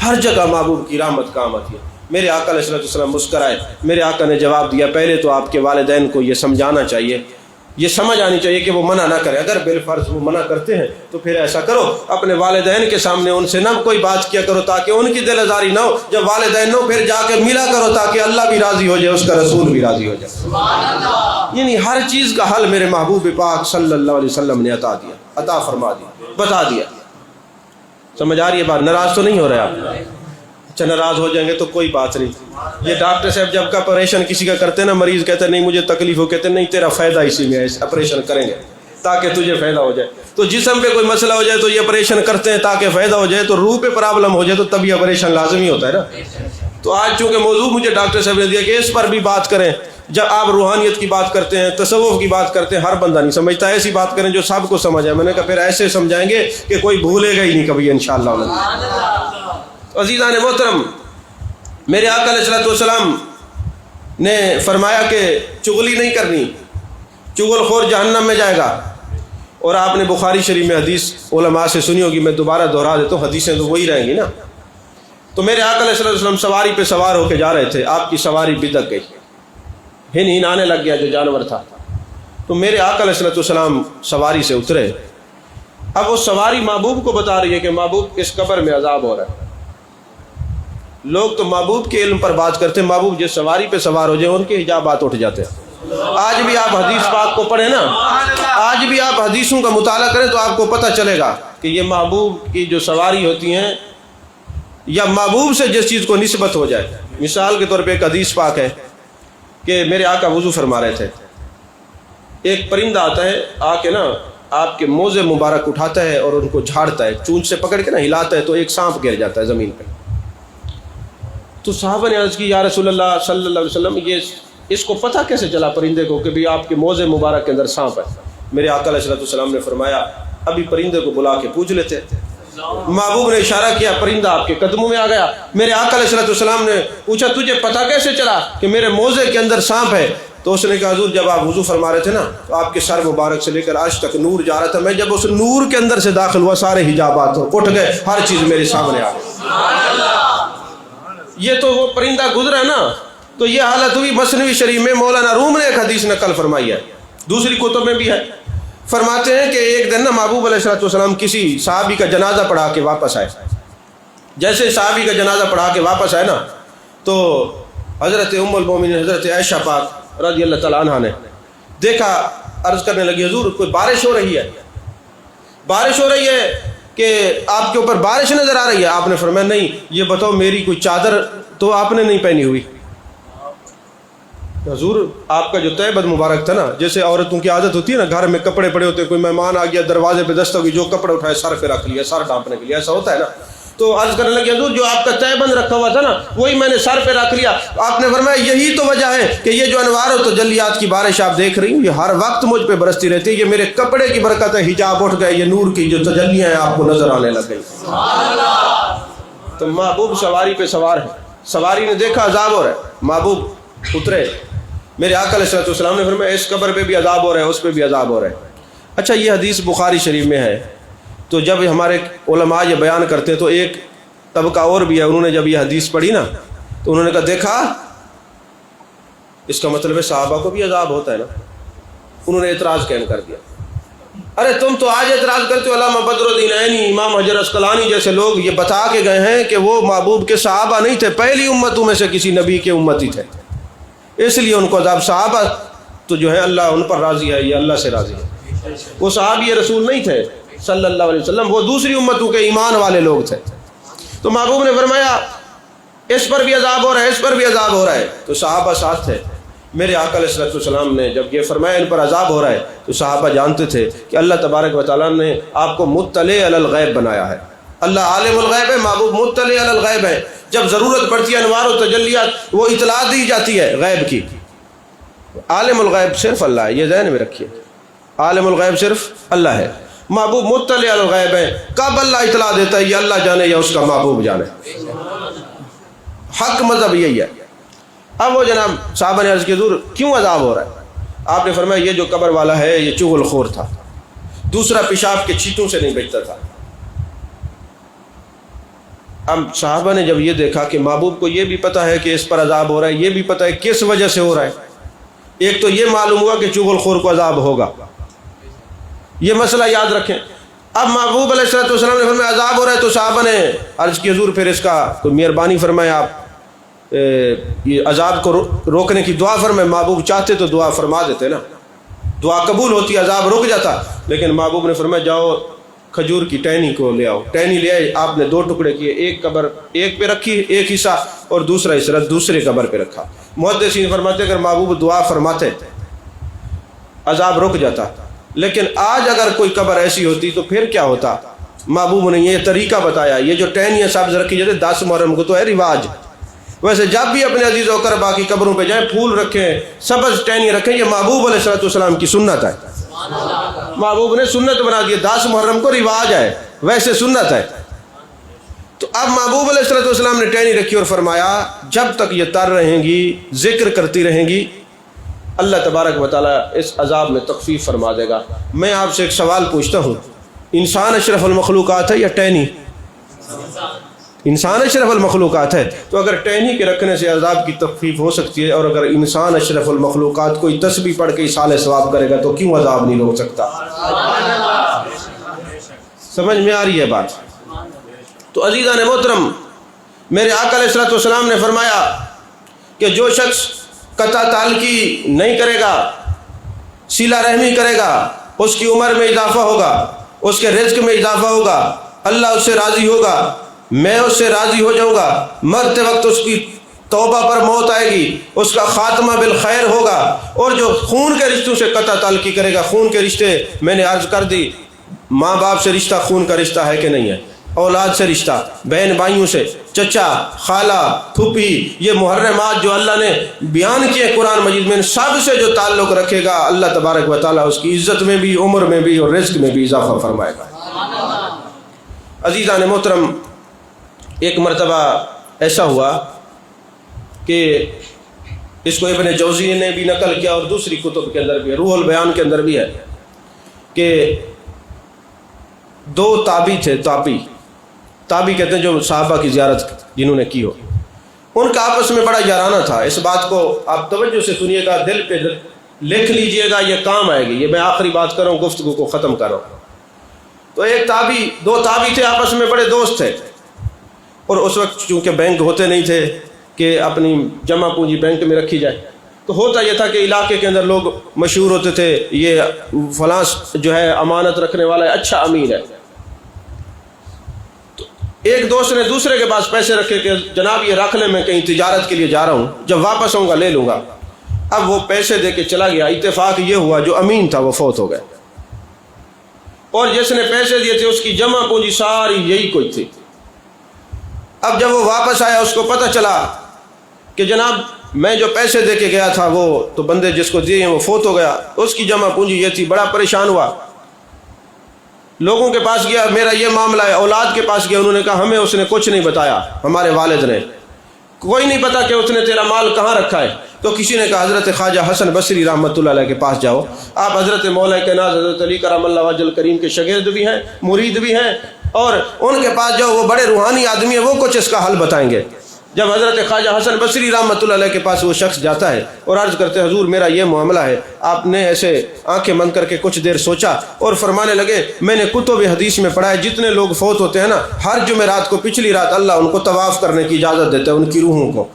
ہر جگہ محبوب کی رحمت کام آتی ہے۔ میرے آقا علیہ السلام مسکرائے، میرے آقا نے جواب دیا پہلے تو آپ کے والدین کو یہ سمجھانا چاہیے، یہ سمجھ آنی چاہیے کہ وہ منع نہ کریں، اگر بالفرض وہ منع کرتے ہیں تو پھر ایسا کرو اپنے والدین کے سامنے ان سے نہ کوئی بات کیا کرو تاکہ ان کی دل آزاری نہ ہو، جب والدین نہ ہو پھر جا کے ملا کرو تاکہ اللہ بھی راضی ہو جائے، اس کا رسول بھی راضی ہو جائے۔ یعنی ہر چیز کا حل میرے محبوب پاک صلی اللہ علیہ وسلم نے عطا فرما دیا، بتا دیا۔ سمجھ آ رہی ہے بات؟ ناراض تو نہیں ہو رہے آپ؟ اچھا ناراض ہو جائیں گے تو کوئی بات نہیں۔ یہ ڈاکٹر صاحب جب کا آپریشن کسی کا کرتے ہیں نا، مریض کہتے ہیں نہیں مجھے تکلیف ہو، کہتے ہیں نہیں تیرا فائدہ اسی میں ہے، آپریشن کریں گے تاکہ تجھے فائدہ ہو جائے۔ تو جسم پہ کوئی مسئلہ ہو جائے تو یہ آپریشن کرتے ہیں تاکہ فائدہ ہو جائے، تو روح پہ پرابلم ہو جائے تو تبھی آپریشن لازمی ہوتا ہے نا۔ تو آج چونکہ موضوع مجھے ڈاکٹر صاحب نے دیا کہ اس پر بھی بات کریں، جب آپ روحانیت کی بات کرتے ہیں، تصوف کی بات کرتے ہیں، ہر بندہ نہیں سمجھتا، ایسی بات کریں جو سب کو سمجھ آئے۔ میں نے کہا پھر ایسے سمجھائیں گے کہ کوئی بھولے گا ہی نہیں کبھی انشاءاللہ۔ عزیزان محترم، میرے آقا علیہ السلام نے فرمایا کہ چغلی نہیں کرنی، چغل خور جہنم میں جائے گا۔ اور آپ نے بخاری شریف میں حدیث علماء سے سنی ہوگی، میں دوبارہ دہرا دیتا ہوں، حدیثیں تو وہی رہیں گی نا۔ تو میرے آقا علیہ السلام سواری پہ سوار ہو کے جا رہے تھے، آپ کی سواری بدک گئی، ہن آنے لگ گیا جو جانور تھا۔ تو میرے آقا علیہ السلام سواری سے اترے، اب وہ سواری محبوب کو بتا رہی ہے کہ محبوب اس قبر میں عذاب ہو رہا ہے۔ لوگ تو محبوب کے علم پر بات کرتے ہیں، محبوب جس سواری پہ سوار ہو جائے ان کے حجابات اٹھ جاتے ہیں۔ آج بھی آپ حدیث پاک کو پڑھیں نا، آج بھی آپ حدیثوں کا مطالعہ کریں تو آپ کو پتہ چلے گا کہ یہ محبوب کی جو سواری ہوتی ہیں یا محبوب سے جس چیز کو نسبت ہو جائے۔ مثال کے طور پہ ایک حدیث پاک ہے کہ میرے آقا وضو فرما رہے تھے، ایک پرندہ آتا ہے آ کے نا آپ کے موزے مبارک اٹھاتا ہے اور ان کو جھاڑتا ہے، چونچ سے پکڑ کے نا ہلاتا ہے تو ایک سانپ گر جاتا ہے زمین پہ۔ تو صحابہ نے عرض کی یا رسول اللہ صلی اللہ علیہ وسلم، یہ اس کو پتہ کیسے چلا پرندے کو کہ بھی آپ کے موزے مبارک کے اندر سانپ ہے؟ میرے آقا علیہ السلام نے فرمایا ابھی پرندے کو بلا کے پوچھ لیتے۔ محبوب نے اشارہ کیا، پرندہ آپ کے قدموں میں آ گیا۔ میرے آقا علیہ السلام نے پوچھا تجھے پتہ کیسے چلا کہ میرے موزے کے اندر سانپ ہے؟ تو اس نے کہا حضور جب آپ وضو فرما رہے تھے نا تو آپ کے سر مبارک سے لے کر عرش تک نور جا رہا تھا، میں جب اس نور کے اندر سے داخل ہوا سارے حجابات اٹھ گئے، ہر چیز میرے سامنے آ گئی۔ یہ تو وہ پرندہ گزرا نا، تو یہ حالت ہوئی۔ مثنوی شریف میں مولانا روم نے ایک حدیث نقل فرمائی ہے، دوسری کتب میں بھی ہے، فرماتے ہیں کہ ایک دن نا محبوب علیہ السلام کسی صحابی کا جنازہ پڑھا کے واپس آئے۔ جیسے صحابی کا جنازہ پڑھا کے واپس آئے نا تو حضرت ام المومنین حضرت عائشہ پاک رضی اللہ تعالیٰ عنہ نے دیکھا، عرض کرنے لگی حضور کوئی بارش ہو رہی ہے، بارش ہو رہی ہے کہ آپ کے اوپر بارش نظر آ رہی ہے؟ آپ نے فرمایا نہیں، یہ بتاؤ میری کوئی چادر تو آپ نے نہیں پہنی ہوئی؟ حضور آپ کا جو تہبند مبارک تھا نا، جیسے عورتوں کی عادت ہوتی ہے نا گھر میں کپڑے پڑے ہوتے ہیں، کوئی مہمان آ گیا دروازے پہ دستک ہوئی، جو کپڑے اٹھائے سر پہ رکھ لیا، سر ڈھانپنے کے لیے، ایسا ہوتا ہے نا۔ تو عرض کرنے لگے حضور جو آپ کا تہبند رکھا ہوا تھا نا وہی میں نے سر پہ رکھ لیا۔ آپ نے فرمایا یہی تو وجہ ہے کہ یہ جو انوار و تجلیات کی بارش آپ دیکھ رہی ہیں یہ ہر وقت مجھ پہ برستی رہتی ہے، یہ میرے کپڑے کی برکت ہے، حجاب اٹھ گئے، یہ نور کی جو تجلیاں ہیں آپ کو نظر آنے لگ گئی۔ تو محبوب سواری پہ سوار ہے، سواری نے دیکھا عذاب ہو رہا ہے، محبوب اترے، میرے آقا علیہ السلام نے فرمایا اس قبر پہ بھی عذاب ہو رہا ہے، اس پہ بھی عذاب ہو رہا ہے۔ اچھا یہ حدیث بخاری شریف میں ہے، تو جب ہمارے علماء یہ بیان کرتے تو ایک طبقہ اور بھی ہے، انہوں نے جب یہ حدیث پڑھی نا تو انہوں نے کہا دیکھا اس کا مطلب ہے صحابہ کو بھی عذاب ہوتا ہے نا۔ انہوں نے اعتراض قائم کر دیا، ارے تم تو آج اعتراض کرتے ہو، علامہ بدر الدین عینی، امام حجر عسقلانی جیسے لوگ یہ بتا کے گئے ہیں کہ وہ محبوب کے صحابہ نہیں تھے، پہلی امتوں میں سے کسی نبی کے امتی تھے، اس لیے ان کو عذاب۔ صحابہ تو جو ہے اللہ ان پر راضی ہے، یہ اللہ سے راضی ہے، وہ صحابی رسول نہیں تھے صلی اللہ علیہ وسلم، وہ دوسری امتوں کے ایمان والے لوگ تھے۔ تو محبوب نے فرمایا اس پر بھی عذاب ہو رہا ہے، اس پر بھی عذاب ہو رہا ہے، تو صحابہ ساتھ تھے۔ میرے آقا علیہ السلام نے جب یہ فرمایا ان پر عذاب ہو رہا ہے تو صحابہ جانتے تھے کہ اللہ تبارک و تعالیٰ نے آپ کو مطلع علی الغیب بنایا ہے، اللہ عالم الغیب ہے، محبوب مطلع علی الغیب ہے، جب ضرورت پڑتی ہے انوار و تجلیات وہ اطلاع دی جاتی ہے غیب کی۔ عالم الغیب صرف اللہ ہے، یہ ذہن میں رکھیے، عالم الغیب صرف اللہ ہے، محبوب مطلع علی الغیب ہے، کب اللہ اطلاع دیتا ہے یہ اللہ جانے یا اس کا محبوب جانے، حق مذہب یہی ہے۔ اب وہ جناب صحابہ نے عرض کی حضور کیوں عذاب ہو رہا ہے؟ آپ نے فرمایا یہ جو قبر والا ہے یہ چغل خور تھا، دوسرا پیشاب کے چھینٹوں سے نہیں بچتا تھا۔ اب صحابہ نے جب یہ دیکھا کہ محبوب کو یہ بھی پتہ ہے کہ اس پر عذاب ہو رہا ہے، یہ بھی پتہ ہے کس وجہ سے ہو رہا ہے، ایک تو یہ معلوم ہوا کہ چغل خور کو عذاب ہوگا، یہ مسئلہ یاد رکھیں۔ اب محبوب علیہ السلام نے فرمایا عذاب ہو رہا ہے تو صحابہ نے عرض کی حضور پھر اس کا کوئی مہربانی فرمائے، آپ یہ عذاب کو روکنے کی دعا فرمائے۔ محبوب چاہتے تو دعا فرما دیتے نا، دعا قبول ہوتی، عذاب رک جاتا، لیکن محبوب نے فرمایا جاؤ کھجور کی ٹہنی کو لے آؤ۔ ٹہنی لے آئے، آپ نے دو ٹکڑے کیے، ایک قبر ایک پہ رکھی ایک حصہ اور دوسرا حصہ دوسرے قبر پہ رکھا۔ محدثین فرماتے اگر محبوب دعا فرماتے عذاب رک جاتا، لیکن آج اگر کوئی قبر ایسی ہوتی تو پھر کیا ہوتا؟ محبوب نے یہ طریقہ بتایا، یہ جو ٹہنیاں سبز رکھی جاتے 10 محرم کو تو ہے رواج، ویسے جب بھی اپنے عزیز و اقربا کی قبروں پہ جائیں پھول رکھیں، سبز ٹہنیاں رکھیں، یہ محبوب علیہ السلام کی سنت ہے، محبوب نے سنت بنا دی، 10 محرم کو رواج ہے ویسے سنت ہے۔ تو اب محبوب علیہ السلام نے ٹہنی رکھی اور فرمایا جب تک یہ تر رہیں گی ذکر کرتی رہیں گی اللہ تبارک و تعالیٰ اس عذاب میں تخفیف فرما دے گا۔ میں آپ سے ایک سوال پوچھتا ہوں، انسان اشرف المخلوقات ہے یا ٹہنی؟ انسان اشرف المخلوقات ہے، تو اگر ٹہنی کے رکھنے سے عذاب کی تخفیف ہو سکتی ہے، اور اگر انسان اشرف المخلوقات کوئی تسبیح پڑھ کے اصال ثواب کرے گا تو کیوں عذاب نہیں روک سکتا؟ سمجھ میں آ رہی ہے بات؟ تو عزیزان محترم، میرے آقا علیہ السلام نے فرمایا کہ جو شخص قطع تعلقی نہیں کرے گا، صلہ رحمی کرے گا، اس کی عمر میں اضافہ ہوگا، اس کے رزق میں اضافہ ہوگا، اللہ اس سے راضی ہوگا، میں اس سے راضی ہو جاؤں گا، مرتے وقت اس کی توبہ پر موت آئے گی اس کا خاتمہ بالخیر ہوگا. اور جو خون کے رشتوں سے قطع تعلقی کرے گا، خون کے رشتے میں نے عرض کر دی، ماں باپ سے رشتہ خون کا رشتہ ہے کہ نہیں ہے، اولاد سے رشتہ، بہن بھائیوں سے، چچا، خالہ، پھوپھی، یہ محرمات جو اللہ نے بیان کیے قرآن مجید میں، ان سب سے جو تعلق رکھے گا اللہ تبارک و تعالیٰ اس کی عزت میں بھی، عمر میں بھی اور رزق میں بھی اضافہ فرمائے گا. عزیزان محترم، ایک مرتبہ ایسا ہوا کہ اس کو ابن جوزی نے بھی نقل کیا اور دوسری کتب کے اندر بھی ہے، روح البیان کے اندر بھی ہے، کہ دو تابی تھے. تابی کہتے ہیں جو صحابہ کی زیارت جنہوں نے کی ہو، ان کا آپس میں بڑا یارانہ تھا. اس بات کو آپ توجہ سے سنیے گا، دل پہ لکھ لیجئے گا، یہ کام آئے گی. یہ میں آخری بات کر رہا ہوں، گفتگو کو ختم کر رہا ہوں. تو دو تابی تھے، آپس میں بڑے دوست تھے. اور اس وقت چونکہ بینک ہوتے نہیں تھے کہ اپنی جمع پونجی بینک میں رکھی جائے، تو ہوتا یہ تھا کہ علاقے کے اندر لوگ مشہور ہوتے تھے، یہ فلاں جو ہے امانت رکھنے والا ہے، اچھا امیر ہے. تو ایک دوست نے دوسرے کے پاس پیسے رکھے کہ جناب یہ رکھ لیں، میں کہیں تجارت کے لیے جا رہا ہوں، جب واپس آؤں گا لے لوں گا. اب وہ پیسے دے کے چلا گیا. اتفاق یہ ہوا جو امین تھا وہ فوت ہو گئے، اور جس نے پیسے دیے تھے اس کی جمع پونجی ساری یہی کوئی تھی. اب جب وہ واپس آیا اس کو پتہ چلا کہ جناب میں جو پیسے دے کے گیا تھا وہ تو بندے جس کو دیے ہیں وہ فوت ہو گیا، اس کی جمع پونجی یہ تھی. بڑا پریشان ہوا، لوگوں کے پاس گیا، میرا یہ معاملہ ہے. اولاد کے پاس گیا، انہوں نے کہا ہمیں اس نے کچھ نہیں بتایا، ہمارے والد نے کوئی نہیں پتا کہ اس نے تیرا مال کہاں رکھا ہے. تو کسی نے کہا حضرت خواجہ حسن بصری رحمۃ اللہ علیہ کے پاس جاؤ، آپ حضرت مولا کائنات حضرت علی کرم اللہ وجہ الکریم کے شاگرد بھی ہیں، مرید بھی ہیں، اور ان کے پاس جاؤ، وہ بڑے روحانی آدمی ہیں، وہ کچھ اس کا حل بتائیں گے. جب حضرت خواجہ حسن بصری رحمۃ اللہ علیہ کے پاس وہ شخص جاتا ہے اور عرض کرتے حضور میرا یہ معاملہ ہے، آپ نے ایسے آنکھیں بند کر کے کچھ دیر سوچا اور فرمانے لگے میں نے کتب حدیث میں پڑھا ہے جتنے لوگ فوت ہوتے ہیں نا، ہر جمعرات کو پچھلی رات اللہ ان کو طواف کرنے کی اجازت دیتا ہے، ان کی روحوں کو.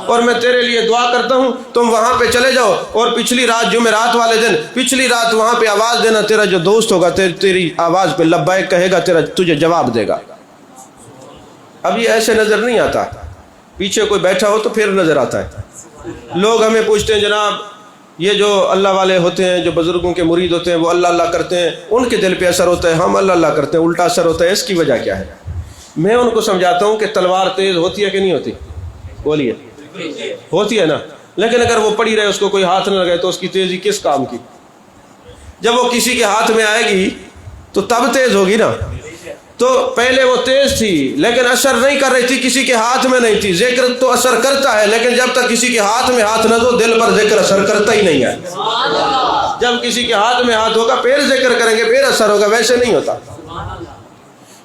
اور میں تیرے لیے دعا کرتا ہوں تم وہاں پہ چلے جاؤ اور پچھلی رات جمعرات والے دن پچھلی رات وہاں پہ آواز دینا، تیرا جو دوست ہوگا تیری آواز پہ لبیک کہے گا، تجھے جواب دے گا. اب یہ ایسے نظر نہیں آتا، پیچھے کوئی بیٹھا ہو تو پھر نظر آتا ہے. لوگ ہمیں پوچھتے ہیں جناب یہ جو اللہ والے ہوتے ہیں، جو بزرگوں کے مرید ہوتے ہیں، وہ اللہ اللہ کرتے ہیں، ان کے دل پہ اثر ہوتا ہے، ہم اللہ اللہ کرتے ہیں الٹا اثر ہوتا ہے. اس کی وجہ کیا ہے؟ میں ان کو سمجھاتا ہوں کہ تلوار تیز ہوتی ہے کہ نہیں ہوتی؟ بولیے، ہوتی ہے نا. لیکن اگر وہ پڑی رہے، اس کو کوئی ہاتھ نہ لگائے تو اس کی تیزی کس کام کی؟ جب وہ کسی کے ہاتھ میں آئے گی تو تب تیز ہوگی نا. تو پہلے وہ تیز تھی لیکن اثر نہیں کر رہی تھی، کسی کے ہاتھ میں نہیں تھی. ذکر تو اثر کرتا ہے لیکن جب تک کسی کے ہاتھ میں ہاتھ نہ دو دل پر ذکر اثر کرتا ہی نہیں ہے. جب کسی کے ہاتھ میں ہاتھ ہوگا پھر ذکر کریں گے، پھر اثر ہوگا، ویسے نہیں ہوتا.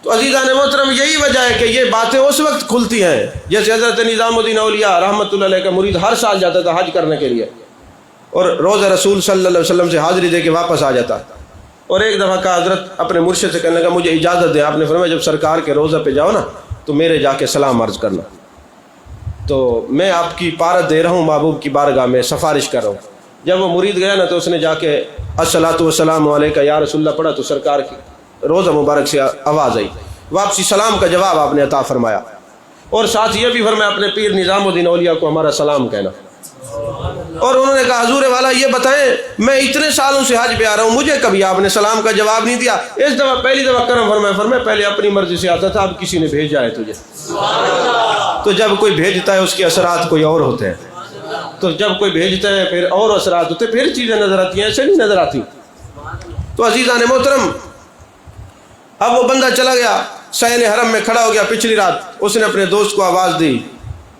تو عزیزان محترم یہی وجہ ہے کہ یہ باتیں اس وقت کھلتی ہیں. جیسے حضرت نظام الدین اولیاء رحمۃ اللہ علیہ کا مرید ہر سال جاتا تھا حج کرنے کے لیے اور روزہ رسول صلی اللہ علیہ وسلم سے حاضری دے کے واپس آ جاتا. اور ایک دفعہ کہا حضرت اپنے مرشد سے کہنے لگا مجھے اجازت دیں. آپ نے فرمایا جب سرکار کے روزہ پہ جاؤ نا تو میرے جا کے سلام عرض کرنا. تو میں آپ کی پارت دے رہا ہوں، محبوب کی بارگاہ میں سفارش کر رہا ہوں. جب وہ مرید گیا نا تو اس نے جا کے الصلاۃ والسلام علیک یا رسول اللہ پڑھا تو سرکار کی روزہ مبارک سے آواز آئی. واپسی سلام کا جواب آپ نے عطا فرمایا اور ساتھ یہ بھی فرمایا اپنے پیر نظام الدین اولیاء کو ہمارا سلام کہنا. اور انہوں نے کہا حضور والا یہ بتائیں میں اتنے سالوں سے حج پہ آ رہا ہوں، مجھے کبھی آپ نے سلام کا جواب نہیں دیا. اس دفعہ پہلی دفعہ کرم فرمایا پہلے اپنی مرضی سے آتا تھا، اب کسی نے بھیجا ہے تجھے. تو جب کوئی بھیجتا ہے اس کے اثرات کوئی اور ہوتے ہیں. تو جب کوئی بھیجتا ہے پھر اور اثرات ہوتے، پھر چیزیں نظر آتی ہیں، ایسے نہیں نظر آتی. تو عزیزان محترم اب وہ بندہ چلا گیا، صحن حرم میں کھڑا ہو گیا. پچھلی رات اس نے اپنے دوست کو آواز دی،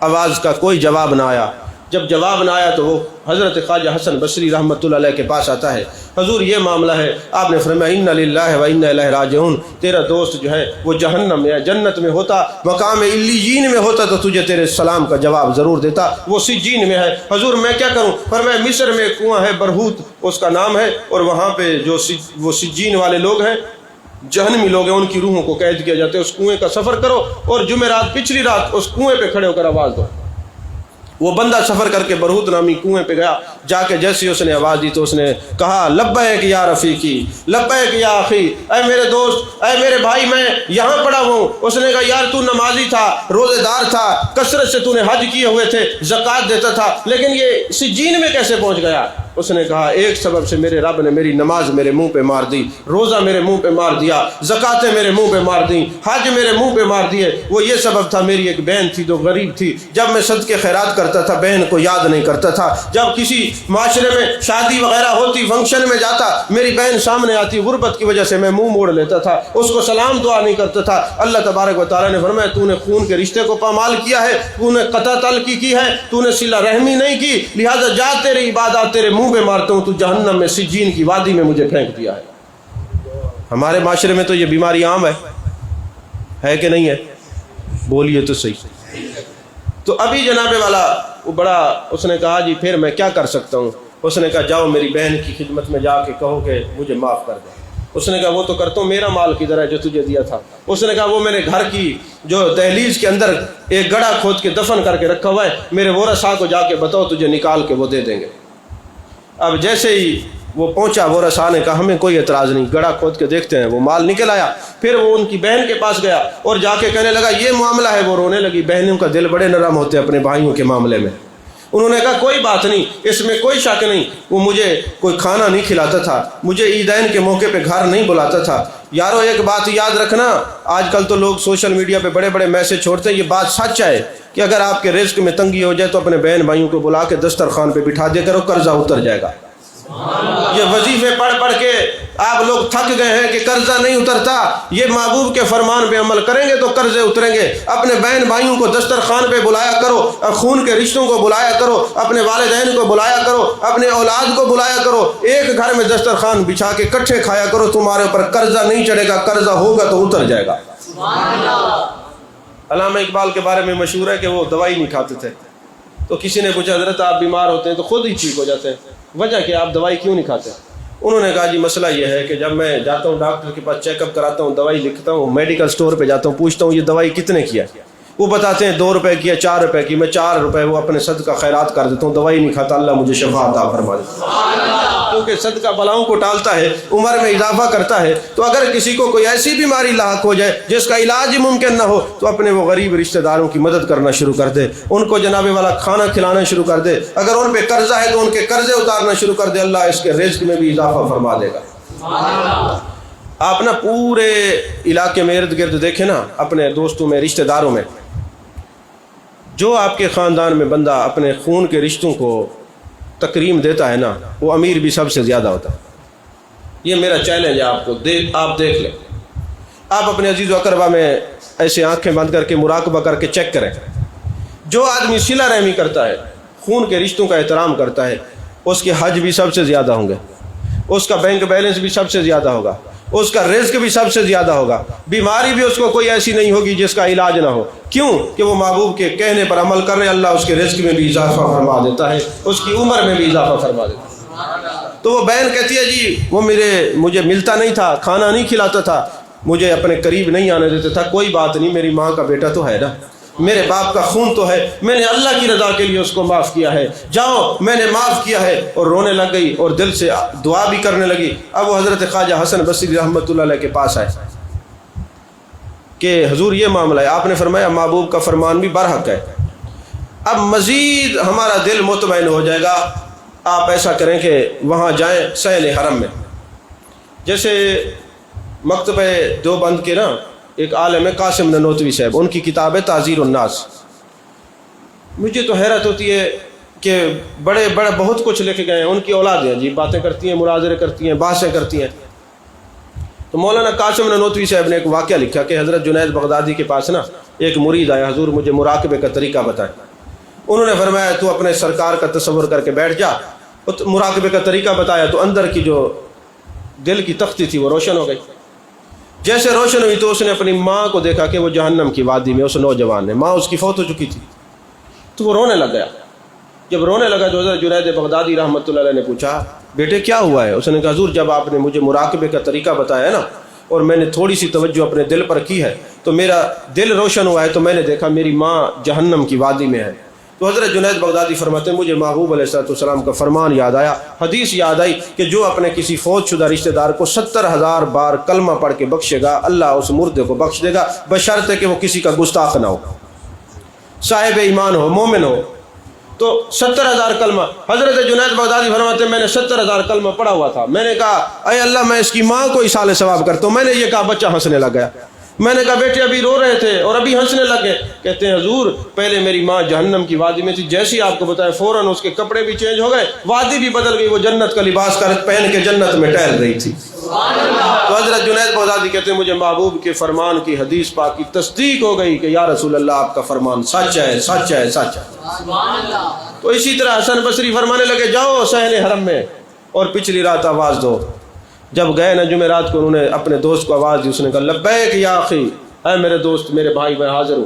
آواز کا کوئی جواب نہ آیا. جب جواب نہ آیا تو وہ حضرت خواجہ حسن بصری رحمۃ اللہ علیہ کے پاس آتا ہے. حضور یہ معاملہ ہے. آپ نے فرمایا انا للہ و انا الیہ راجعون. تیرا دوست جو ہے وہ جہنم میں ہے، جنت میں ہوتا، مقام علیین میں ہوتا تو تجھے تیرے سلام کا جواب ضرور دیتا. وہ سجین میں ہے. حضور میں کیا کروں؟ فرمایا مصر میں ایک کنواں ہے، برہوت اس کا نام ہے، اور وہاں پہ جو وہ سجین والے لوگ ہیں، جہنمی لوگ ہیں، ان کی روحوں کو قید کیا جاتا ہے. اس کنویں کا سفر کرو اور جمعرات پچھلی رات اس کنویں پہ کھڑے ہو کر آواز دو. وہ بندہ سفر کر کے برہوت نامی کنویں پہ گیا، جا کے جیسے اس نے آواز دی تو اس نے کہا لبیک یا رفیقی، لبیک یا اخی، اے میرے دوست، اے میرے بھائی، میں یہاں پڑا ہوں۔ اس نے کہا یار تو نمازی تھا، روزے دار تھا، کثرت سے تو نے حج کیے ہوئے تھے، زکوٰۃ دیتا تھا، لیکن یہ سجین میں کیسے پہنچ گیا؟ اس نے کہا ایک سبب سے میرے رب نے میری نماز میرے منہ پہ مار دی، روزہ میرے منہ پہ مار دیا، زکاتیں میرے منہ پہ مار دیں، حج میرے منہ پہ مار دیے۔ وہ یہ سبب تھا، میری ایک بہن تھی جو غریب تھی، جب میں صدقے خیرات کرتا تھا بہن کو یاد نہیں کرتا تھا، جب کسی معاشرے میں شادی وغیرہ ہوتی، فنکشن میں جاتا، میری بہن سامنے آتی، غربت کی وجہ سے میں منہ موڑ لیتا تھا، اس کو سلام دعا نہیں کرتا تھا۔ اللہ تبارک و تعالیٰ نے فرمایا تو نے خون کے رشتے کو پامال کیا ہے، تو نے قطع تلقی کی ہے، تو نے صلہ رحمی نہیں کی، لہذا جا تیری عبادات تیرے منہ پہ مارتا ہوں، تو جہنم میں سجین کی وادی میں مجھے پھینک دیا ہے۔ ہمارے معاشرے میں تو یہ بیماری عام ہے کہ نہیں ہے؟ بولیے تو صحیح۔ تو ابھی جناب والا وہ بڑا، اس نے کہا جی پھر میں کیا کر سکتا ہوں؟ اس نے کہا جاؤ میری بہن کی خدمت میں جا کے کہو کہ مجھے معاف کر دے۔ اس نے کہا وہ تو کرتا ہوں، میرا مال کدھر ہے جو تجھے دیا تھا؟ اس نے کہا وہ میں نے گھر کی جو دہلیز کے اندر ایک گڑھا کھود کے دفن کر کے رکھا ہوا ہے، میرے ورثاء کو جا کے بتاؤ، تجھے نکال کے وہ دے دیں گے۔ اب جیسے ہی وہ پہنچا، ورثاء نے کہا ہمیں کوئی اعتراض نہیں، گڑھا کھود کے دیکھتے ہیں، وہ مال نکل آیا۔ پھر وہ ان کی بہن کے پاس گیا اور جا کے کہنے لگا یہ معاملہ ہے۔ وہ رونے لگی، بہنوں کا دل بڑے نرم ہوتے ہیں اپنے بھائیوں کے معاملے میں۔ انہوں نے کہا کوئی بات نہیں، اس میں کوئی شک نہیں، وہ مجھے کوئی کھانا نہیں کھلاتا تھا، مجھے عیدین کے موقع پہ گھر نہیں بلاتا تھا۔ یارو ایک بات یاد رکھنا، آج کل تو لوگ سوشل میڈیا پہ بڑے بڑے میسج چھوڑتے ہیں، یہ بات سچ ہے کہ اگر آپ کے رزق میں تنگی ہو جائے تو اپنے بہن بھائیوں کو بلا کے دسترخوان پہ بٹھا دیا کرو، قرضہ اتر جائے گا۔ یہ وظیفے پڑھ پڑھ کے آپ لوگ تھک گئے ہیں کہ قرضہ نہیں اترتا، یہ محبوب کے فرمان پہ عمل کریں گے تو قرضے اتریں گے۔ اپنے بہن بھائیوں کو دسترخوان پہ بلایا کرو، خون کے رشتوں کو بلایا کرو، اپنے والدین کو بلایا کرو، اپنے اولاد کو بلایا کرو، ایک گھر میں دسترخوان بچھا کے کٹھے کھایا کرو، تمہارے اوپر قرضہ نہیں چڑھے گا، قرضہ ہوگا تو اتر جائے گا۔ علامہ اقبال کے بارے میں مشہور ہے کہ وہ دوائی نہیں کھاتے تھے، تو کسی نے پوچھا حضرت آپ بیمار ہوتے ہیں تو خود ہی ٹھیک ہو جاتے ہیں، وجہ کہ آپ دوائی کیوں نہیں کھاتے؟ انہوں نے کہا جی مسئلہ یہ ہے کہ جب میں جاتا ہوں ڈاکٹر کے پاس چیک اپ کراتا ہوں، دوائی لکھتا ہوں، میڈیکل سٹور پہ جاتا ہوں، پوچھتا ہوں یہ دوائی کتنے کی ہے؟ وہ بتاتے ہیں 2 روپے کی ہے، 4 روپے کی، میں 4 روپے وہ اپنے صدقہ خیرات کر دیتا ہوں، دوائی نہیں کھاتا، اللہ مجھے شفا عطا فرما دے، کیونکہ صدقہ بلاؤں کو ٹالتا ہے، عمر میں اضافہ کرتا ہے۔ تو اگر کسی کو کوئی ایسی بیماری لاحق ہو جائے جس کا علاج ممکن نہ ہو تو اپنے وہ غریب رشتہ داروں کی مدد کرنا شروع کر دے، ان کو جناب والا کھانا کھلانا شروع کر دے، اگر ان پہ قرضہ ہے تو ان کے قرضے اتارنا شروع کر دے، اللہ اس کے رزق میں بھی اضافہ فرما دے گا۔ آپ نا پورے علاقے میں ارد گرد دیکھیں نا، اپنے دوستوں میں، رشتہ داروں میں، جو آپ کے خاندان میں بندہ اپنے خون کے رشتوں کو تکریم دیتا ہے نا، وہ امیر بھی سب سے زیادہ ہوتا ہے۔ یہ میرا چیلنج ہے آپ کو، آپ دیکھ لیں، آپ اپنے عزیز و اقربا میں ایسے آنکھیں بند کر کے مراقبہ کر کے چیک کریں، جو آدمی صلہ رحمی کرتا ہے، خون کے رشتوں کا احترام کرتا ہے، اس کے حج بھی سب سے زیادہ ہوں گے، اس کا بینک بیلنس بھی سب سے زیادہ ہوگا، اس کا رزق بھی سب سے زیادہ ہوگا، بیماری بھی اس کو کوئی ایسی نہیں ہوگی جس کا علاج نہ ہو۔ کیوں؟ کہ وہ محبوب کے کہنے پر عمل کر رہے، اللہ اس کے رزق میں بھی اضافہ فرما دیتا ہے، اس کی عمر میں بھی اضافہ فرما دیتا ہے۔ تو وہ بہن کہتی ہے جی وہ مجھے ملتا نہیں تھا، کھانا نہیں کھلاتا تھا، مجھے اپنے قریب نہیں آنے دیتا تھا، کوئی بات نہیں، میری ماں کا بیٹا تو ہے نا، میرے باپ کا خون تو ہے، میں نے اللہ کی رضا کے لیے اس کو معاف کیا ہے، جاؤ میں نے معاف کیا ہے، اور رونے لگ گئی اور دل سے دعا بھی کرنے لگی۔ اب وہ حضرت خواجہ حسن بصری رحمۃ اللہ علیہ کے پاس آئے کہ حضور یہ معاملہ ہے، آپ نے فرمایا محبوب کا فرمان بھی برحق ہے، اب مزید ہمارا دل مطمئن ہو جائے گا، آپ ایسا کریں کہ وہاں جائیں صحن حرم میں۔ جیسے مکتبہ دیوبند کے نا ایک عالم ہے قاسم ننوتوی صاحب، ان کی کتاب ہے تعزیر الناس۔ مجھے تو حیرت ہوتی ہے کہ بڑے بہت کچھ لکھ گئے ہیں، ان کی اولادیں عجیب باتیں کرتی ہیں، مناظرے کرتی ہیں، بحثیں کرتی ہیں۔ تو مولانا قاسم ننوتوی صاحب نے ایک واقعہ لکھا کہ حضرت جنید بغدادی کے پاس نا ایک مرید آیا، حضور مجھے مراقبے کا طریقہ بتائیں۔ انہوں نے فرمایا تو اپنے سرکار کا تصور کر کے بیٹھ جا، مراقبے کا طریقہ بتایا تو اندر کی جو دل کی تختی تھی وہ روشن ہو گئی۔ جیسے روشن ہوئی تو اس نے اپنی ماں کو دیکھا کہ وہ جہنم کی وادی میں، اس نوجوان نے، ماں اس کی فوت ہو چکی تھی، تو وہ رونے لگ گیا۔ جب رونے لگا تو حضرت جنید بغدادی رحمۃ اللہ علیہ نے پوچھا بیٹے کیا ہوا ہے؟ اس نے کہا حضور جب آپ نے مجھے مراقبے کا طریقہ بتایا ہے نا اور میں نے تھوڑی سی توجہ اپنے دل پر کی ہے تو میرا دل روشن ہوا ہے، تو میں نے دیکھا میری ماں جہنم کی وادی میں ہے، تو حضرت جنید بغدادی فرماتے ہیں مجھے محبوب علیہ السلام کا فرمان یاد آیا، حدیث یاد آئی کہ جو اپنے کسی فوت شدہ رشتہ دار کو 70,000 بار کلمہ پڑھ کے بخشے گا اللہ اس مردے کو بخش دے گا، بشرط کہ وہ کسی کا گستاخ نہ ہو، صاحب ایمان ہو، مومن ہو۔ تو 70,000 کلمہ، حضرت جنید بغدادی فرماتے ہیں میں نے 70,000 کلمہ پڑھا ہوا تھا، میں نے کہا اے اللہ میں اس کی ماں کو اصال ثواب کرتا ہوں، میں نے یہ کہا بچہ ہنسنے لگ گیا، میں نے کہا بیٹے ابھی رو رہے تھے اور ابھی ہنسنے لگے، کہتے ہیں حضور پہلے میری ماں جہنم کی وادی میں تھی، جیسے ہی آپ کو بتایا فوراً اس کے کپڑے بھی چینج ہو گئے، وادی بھی بدل گئی، وہ جنت کا لباس پہن کے جنت میں ٹہل رہی تھی۔ تو حضرت جنید بغدادی کہتے ہیں مجھے محبوب کے فرمان کی حدیث پاک کی تصدیق ہو گئی کہ یا رسول اللہ آپ کا فرمان سچ ہے، سچ ہے، سچ ہے۔ تو اسی طرح حسن بصری فرمانے لگے جاؤ صحن حرم میں اور پچھلی رات آواز دو۔ جب گئے نا جمعرات کو انہوں نے اپنے دوست کو آواز دی، اس نے کہا لبیک یا اخی، اے میرے دوست میرے بھائی میں حاضر ہوں۔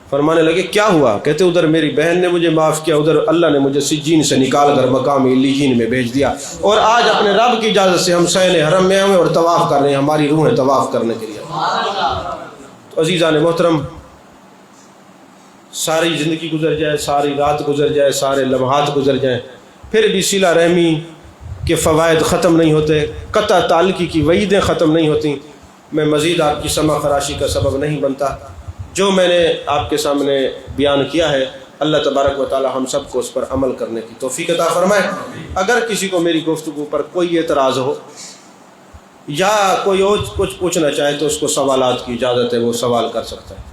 فرمانے لگے کیا ہوا؟ کہتے ادھر میری بہن نے مجھے معاف کیا، ادھر اللہ نے مجھے سجین سے نکال کر مقام علیین میں بھیج دیا، اور آج اپنے رب کی اجازت سے ہم صحن حرم میں آئے اور طواف کر رہے ہیں، ہماری روحیں طواف کرنے کے لیے۔ تو عزیزان محترم، ساری زندگی گزر جائے، ساری رات گزر جائے، سارے لمحات گزر جائیں، پھر بھی صلہ رحمی کے فوائد ختم نہیں ہوتے، قطع تعلقی کی وعیدیں ختم نہیں ہوتی۔ میں مزید آپ کی سمع خراشی کا سبب نہیں بنتا، جو میں نے آپ کے سامنے بیان کیا ہے اللہ تبارک و تعالی ہم سب کو اس پر عمل کرنے کی توفیق عطا فرمائے۔ اگر کسی کو میری گفتگو پر کوئی اعتراض ہو یا کوئی اور کچھ پوچھنا چاہے تو اس کو سوالات کی اجازت ہے، وہ سوال کر سکتا ہے۔